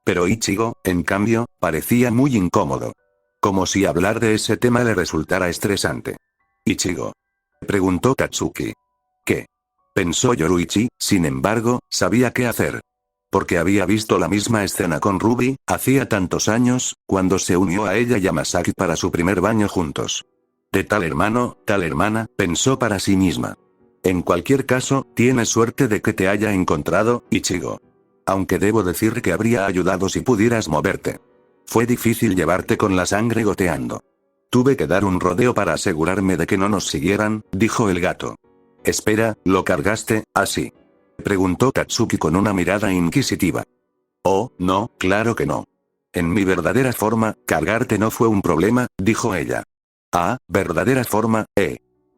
Pero Ichigo, en cambio, parecía muy incómodo. Como si hablar de ese tema le resultara estresante. Ichigo. Preguntó Tatsuki. ¿Qué? Pensó Yoruichi, sin embargo, sabía qué hacer. Porque había visto la misma escena con Ruby, hacía tantos años, cuando se unió a ella y a Masaki para su primer baño juntos. De tal hermano, tal hermana, pensó para sí misma. En cualquier caso, tienes suerte de que te haya encontrado, Ichigo. Aunque debo decir que habría ayudado si pudieras moverte. Fue difícil llevarte con la sangre goteando. Tuve que dar un rodeo para asegurarme de que no nos siguieran, dijo el gato. Espera, ¿lo cargaste, así? Preguntó Tatsuki con una mirada inquisitiva. Oh, no, claro que no. En mi verdadera forma, cargarte no fue un problema, dijo ella. Ah, verdadera forma,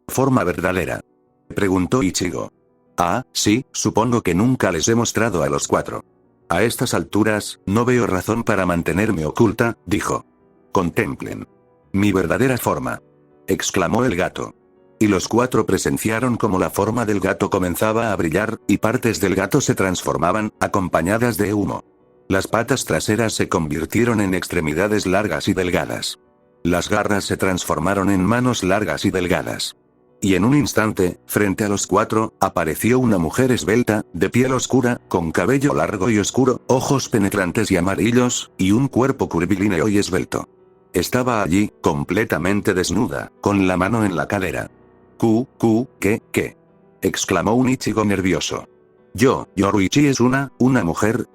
Forma verdadera. Preguntó Ichigo. Ah, sí, supongo que nunca les he mostrado a los cuatro. A estas alturas, no veo razón para mantenerme oculta, dijo. Contemplen. Mi verdadera forma. Exclamó el gato. Y los cuatro presenciaron cómo la forma del gato comenzaba a brillar, y partes del gato se transformaban, acompañadas de humo. Las patas traseras se convirtieron en extremidades largas y delgadas. Las garras se transformaron en manos largas y delgadas. Y en un instante, frente a los cuatro, apareció una mujer esbelta, de piel oscura, con cabello largo y oscuro, ojos penetrantes y amarillos, y un cuerpo curvilíneo y esbelto. Estaba allí, completamente desnuda, con la mano en la cadera. ¿Qué? Exclamó un Ichigo nervioso. Yoruichi es una mujer,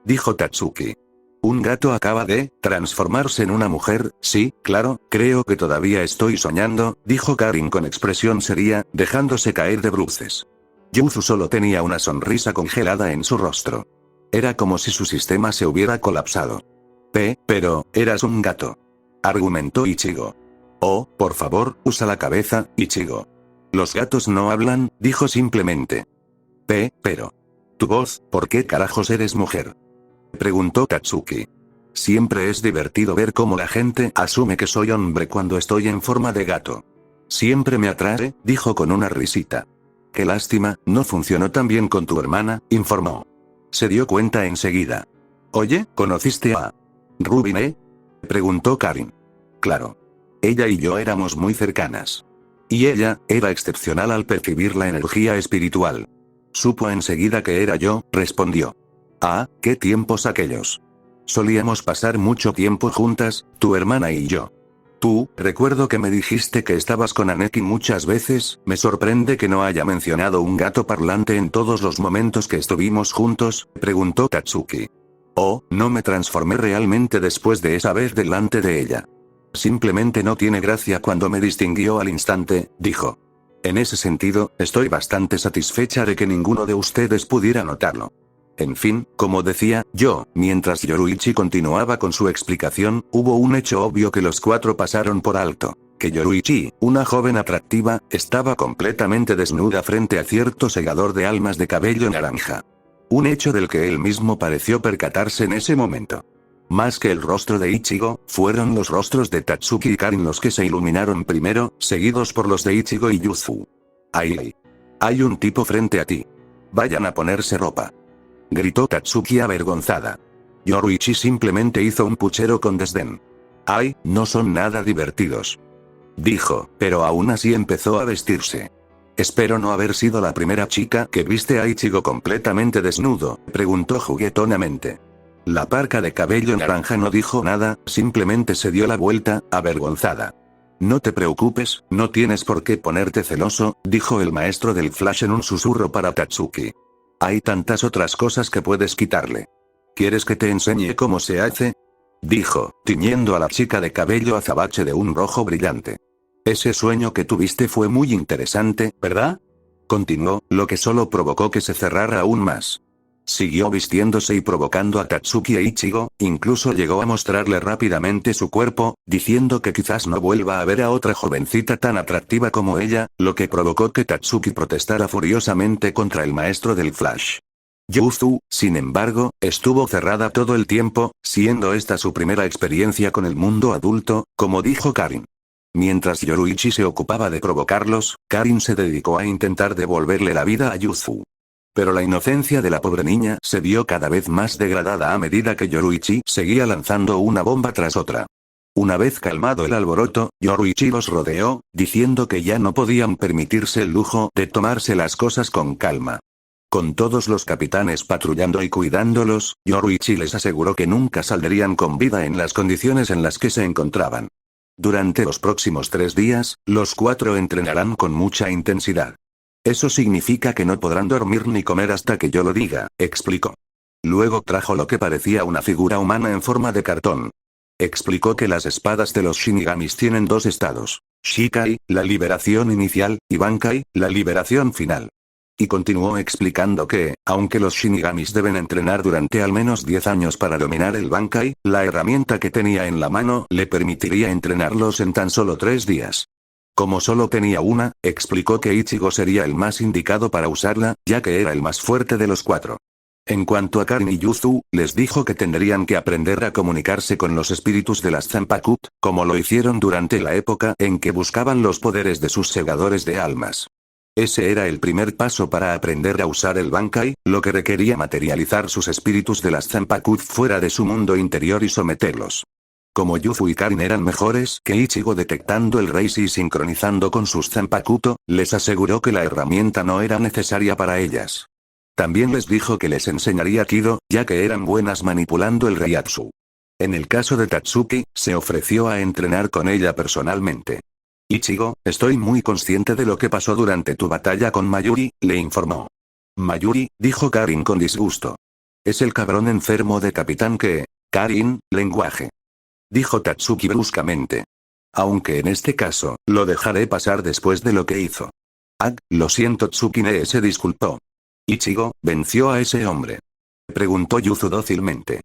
dijo Tatsuki. Un gato acaba de transformarse en una mujer, sí, claro, creo que todavía estoy soñando, dijo Karin con expresión seria, dejándose caer de bruces. Yuzu solo tenía una sonrisa congelada en su rostro. Era como si su sistema se hubiera colapsado. Pero, eras un gato. Argumentó Ichigo. Oh, por favor, usa la cabeza, Ichigo. Los gatos no hablan, dijo simplemente. Pero. Tu voz, ¿por qué carajos eres mujer? Preguntó Tatsuki. Siempre es divertido ver cómo la gente asume que soy hombre cuando estoy en forma de gato. Siempre me atrae, dijo con una risita. Qué lástima, no funcionó tan bien con tu hermana, informó. Se dio cuenta enseguida. Oye, ¿conociste a Ruby? Preguntó Karin. Claro. Ella y yo éramos muy cercanas. Y ella, era excepcional al percibir la energía espiritual. Supo enseguida que era yo, respondió. Ah, qué tiempos aquellos. Solíamos pasar mucho tiempo juntas, tu hermana y yo. Recuerdo que me dijiste que estabas con Aneki muchas veces, me sorprende que no haya mencionado un gato parlante en todos los momentos que estuvimos juntos, preguntó Tatsuki. Oh, no me transformé realmente después de esa vez delante de ella. Simplemente no tiene gracia cuando me distinguió al instante, dijo. En ese sentido, estoy bastante satisfecha de que ninguno de ustedes pudiera notarlo. En fin, como decía yo, mientras Yoruichi continuaba con su explicación, hubo un hecho obvio que los cuatro pasaron por alto. Que Yoruichi, una joven atractiva, estaba completamente desnuda frente a cierto segador de almas de cabello naranja. Un hecho del que él mismo pareció percatarse en ese momento. Más que el rostro de Ichigo, fueron los rostros de Tatsuki y Karin los que se iluminaron primero, seguidos por los de Ichigo y Yuzu. ¡Ay! Hay un tipo frente a ti. Vayan a ponerse ropa. Gritó Tatsuki avergonzada. Yoruichi simplemente hizo un puchero con desdén. ¡Ay, no son nada divertidos! Dijo, pero aún así empezó a vestirse. Espero no haber sido la primera chica que viste a Ichigo completamente desnudo, preguntó juguetonamente. La parca de cabello naranja no dijo nada, simplemente se dio la vuelta, avergonzada. No te preocupes, no tienes por qué ponerte celoso, dijo el maestro del Flash en un susurro para Tatsuki. Hay tantas otras cosas que puedes quitarle. ¿Quieres que te enseñe cómo se hace? Dijo, tiñendo a la chica de cabello azabache de un rojo brillante. Ese sueño que tuviste fue muy interesante, ¿verdad? Continuó, lo que solo provocó que se cerrara aún más. Siguió vistiéndose y provocando a Tatsuki e Ichigo, incluso llegó a mostrarle rápidamente su cuerpo, diciendo que quizás no vuelva a ver a otra jovencita tan atractiva como ella, lo que provocó que Tatsuki protestara furiosamente contra el maestro del Flash. Yuzu, sin embargo, estuvo cerrada todo el tiempo, siendo esta su primera experiencia con el mundo adulto, como dijo Karin. Mientras Yoruichi se ocupaba de provocarlos, Karin se dedicó a intentar devolverle la vida a Yuzu. Pero la inocencia de la pobre niña se vio cada vez más degradada a medida que Yoruichi seguía lanzando una bomba tras otra. Una vez calmado el alboroto, Yoruichi los rodeó, diciendo que ya no podían permitirse el lujo de tomarse las cosas con calma. Con todos los capitanes patrullando y cuidándolos, Yoruichi les aseguró que nunca saldrían con vida en las condiciones en las que se encontraban. Durante los próximos 3 días, los 4 entrenarán con mucha intensidad. Eso significa que no podrán dormir ni comer hasta que yo lo diga, explicó. Luego trajo lo que parecía una figura humana en forma de cartón. Explicó que las espadas de los Shinigamis tienen 2 estados: Shikai, la liberación inicial, y Bankai, la liberación final. Y continuó explicando que, aunque los Shinigamis deben entrenar durante al menos 10 años para dominar el Bankai, la herramienta que tenía en la mano le permitiría entrenarlos en tan solo 3 días. Como solo tenía una, explicó que Ichigo sería el más indicado para usarla, ya que era el más fuerte de los 4. En cuanto a Karin y Yuzu, les dijo que tendrían que aprender a comunicarse con los espíritus de las Zanpakuto, como lo hicieron durante la época en que buscaban los poderes de sus segadores de almas. Ese era el primer paso para aprender a usar el Bankai, lo que requería materializar sus espíritus de las Zanpakuto fuera de su mundo interior y someterlos. Como Yuzu y Karin eran mejores que Ichigo detectando el Reishi y sincronizando con sus Zanpakuto, les aseguró que la herramienta no era necesaria para ellas. También les dijo que les enseñaría Kido, ya que eran buenas manipulando el Reiatsu. En el caso de Tatsuki, se ofreció a entrenar con ella personalmente. Ichigo, estoy muy consciente de lo que pasó durante tu batalla con Mayuri, le informó. Mayuri, dijo Karin con disgusto. Es el cabrón enfermo de capitán que... Karin, lenguaje. Dijo Tatsuki bruscamente. Aunque en este caso, lo dejaré pasar después de lo que hizo. Lo siento, Tsukine se disculpó. Ichigo, ¿venció a ese hombre?, preguntó Yuzu dócilmente.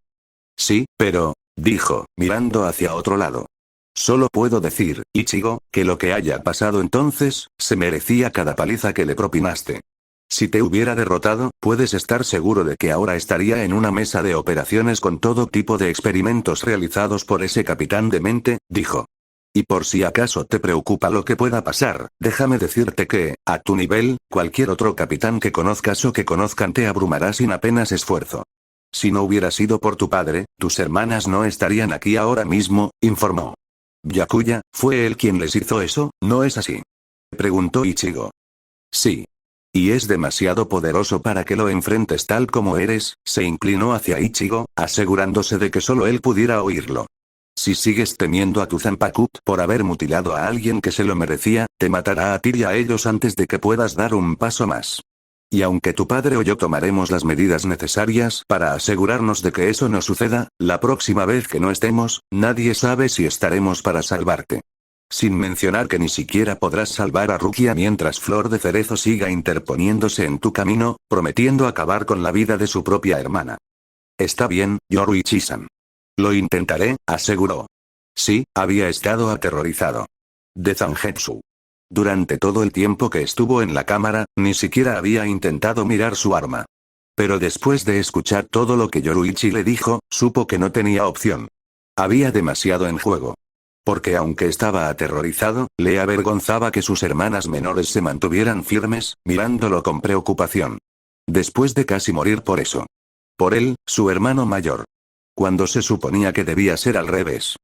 Sí, pero... dijo, mirando hacia otro lado. Solo puedo decir, Ichigo, que lo que haya pasado entonces, se merecía cada paliza que le propinaste. Si te hubiera derrotado, puedes estar seguro de que ahora estaría en una mesa de operaciones con todo tipo de experimentos realizados por ese capitán demente, dijo. Y por si acaso te preocupa lo que pueda pasar, déjame decirte que, a tu nivel, cualquier otro capitán que conozcas o que conozcan te abrumará sin apenas esfuerzo. Si no hubiera sido por tu padre, tus hermanas no estarían aquí ahora mismo, informó. Byakuya, ¿fue él quien les hizo eso, no es así?, preguntó Ichigo. Sí. Y es demasiado poderoso para que lo enfrentes tal como eres, se inclinó hacia Ichigo, asegurándose de que solo él pudiera oírlo. Si sigues temiendo a tu Zanpakuto por haber mutilado a alguien que se lo merecía, te matará a ti y a ellos antes de que puedas dar un paso más. Y aunque tu padre o yo tomaremos las medidas necesarias para asegurarnos de que eso no suceda, la próxima vez que no estemos, nadie sabe si estaremos para salvarte. Sin mencionar que ni siquiera podrás salvar a Rukia mientras Flor de Cerezo siga interponiéndose en tu camino, prometiendo acabar con la vida de su propia hermana. Está bien, Yoruichi-san. Lo intentaré, aseguró. Sí, había estado aterrorizado. De Zangetsu. Durante todo el tiempo que estuvo en la cámara, ni siquiera había intentado mirar su arma. Pero después de escuchar todo lo que Yoruichi le dijo, supo que no tenía opción. Había demasiado en juego. Porque aunque estaba aterrorizado, le avergonzaba que sus hermanas menores se mantuvieran firmes, mirándolo con preocupación. Después de casi morir por eso. Por él, su hermano mayor. Cuando se suponía que debía ser al revés.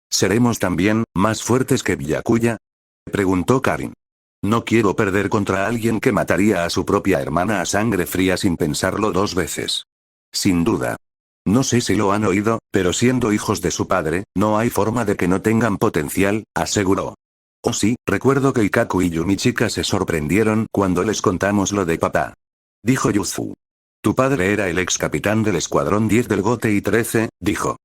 ¿Seremos también más fuertes que Byakuya? Preguntó Karin. No quiero perder contra alguien que mataría a su propia hermana a sangre fría sin pensarlo dos veces. Sin duda. No sé si lo han oído, pero siendo hijos de su padre, no hay forma de que no tengan potencial, aseguró. Oh sí, recuerdo que Ikaku y Yumichika se sorprendieron cuando les contamos lo de papá. Dijo Yuzu. Tu padre era el ex capitán del escuadrón 10 del GOTE y 13, dijo.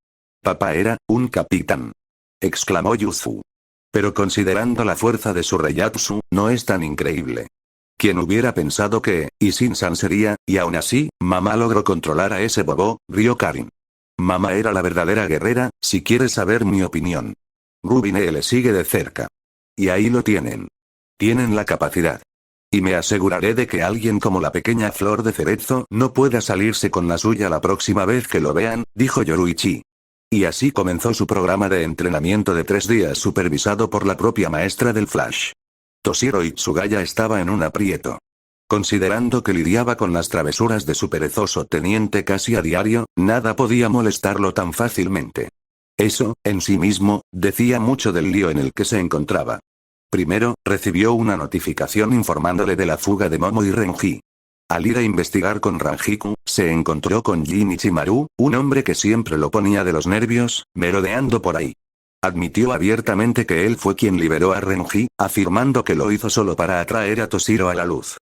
Papá era, un capitán. Exclamó Yuzu. Pero considerando la fuerza de su Reiatsu, no es tan increíble. ¿Quién hubiera pensado que, Ishin-san sería, y aún así, mamá logró controlar a ese bobo? Rió Karin. Mamá era la verdadera guerrera, si quieres saber mi opinión. Rubine le sigue de cerca. Y ahí lo tienen. Tienen la capacidad. Y me aseguraré de que alguien como la pequeña Flor de Cerezo no pueda salirse con la suya la próxima vez que lo vean, dijo Yoruichi. Y así comenzó su programa de entrenamiento de 3 días supervisado por la propia maestra del Flash. Toshiro Itsugaya estaba en un aprieto. Considerando que lidiaba con las travesuras de su perezoso teniente casi a diario, nada podía molestarlo tan fácilmente. Eso, en sí mismo, decía mucho del lío en el que se encontraba. Primero, recibió una notificación informándole de la fuga de Momo y Renji. Al ir a investigar con Ranjiku, se encontró con Jin Ichimaru, un hombre que siempre lo ponía de los nervios, merodeando por ahí. Admitió abiertamente que él fue quien liberó a Renji, afirmando que lo hizo solo para atraer a Toshiro a la luz.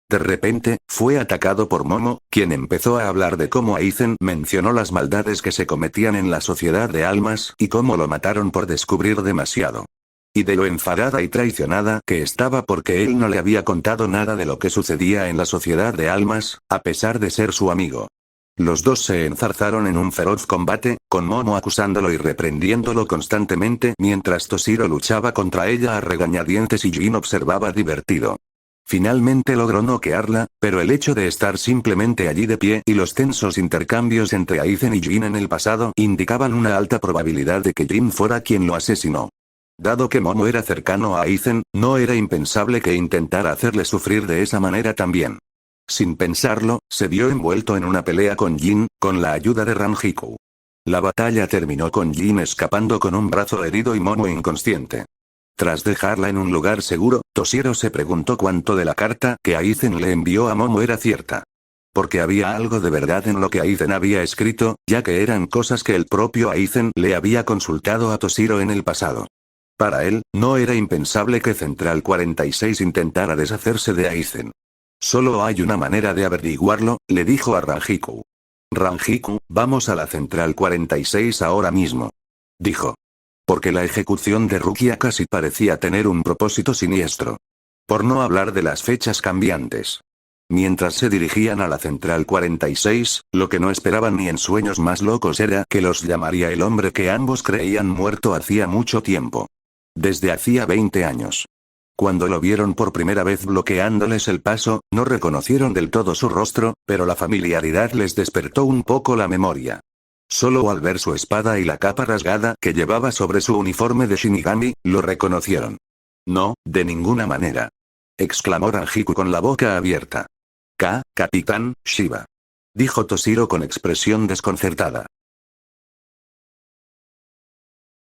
De repente, fue atacado por Momo, quien empezó a hablar de cómo Aizen mencionó las maldades que se cometían en la sociedad de almas y cómo lo mataron por descubrir demasiado. Y de lo enfadada y traicionada que estaba porque él no le había contado nada de lo que sucedía en la sociedad de almas, a pesar de ser su amigo. Los dos se enzarzaron en un feroz combate, con Momo acusándolo y reprendiéndolo constantemente mientras Toshiro luchaba contra ella a regañadientes y Jin observaba divertido. Finalmente logró noquearla, pero el hecho de estar simplemente allí de pie y los tensos intercambios entre Aizen y Jin en el pasado indicaban una alta probabilidad de que Jin fuera quien lo asesinó. Dado que Momo era cercano a Aizen, no era impensable que intentara hacerle sufrir de esa manera también. Sin pensarlo, se vio envuelto en una pelea con Jin, con la ayuda de Ranjiku. La batalla terminó con Jin escapando con un brazo herido y Momo inconsciente. Tras dejarla en un lugar seguro, Toshiro se preguntó cuánto de la carta que Aizen le envió a Momo era cierta. Porque había algo de verdad en lo que Aizen había escrito, ya que eran cosas que el propio Aizen le había consultado a Toshiro en el pasado. Para él, no era impensable que Central 46 intentara deshacerse de Aizen. Solo hay una manera de averiguarlo, le dijo a Ranjiku. Ranjiku, vamos a la Central 46 ahora mismo. Dijo. Porque la ejecución de Rukia casi parecía tener un propósito siniestro. Por no hablar de las fechas cambiantes. Mientras se dirigían a la Central 46, lo que no esperaban ni en sueños más locos era que los llamaría el hombre que ambos creían muerto hacía mucho tiempo. Desde hacía 20 años. Cuando lo vieron por primera vez bloqueándoles el paso, no reconocieron del todo su rostro, pero la familiaridad les despertó un poco la memoria. Solo al ver su espada y la capa rasgada que llevaba sobre su uniforme de Shinigami, lo reconocieron. No, de ninguna manera. Exclamó Ranjiku con la boca abierta. Capitán Shiba. Dijo Toshiro con expresión desconcertada.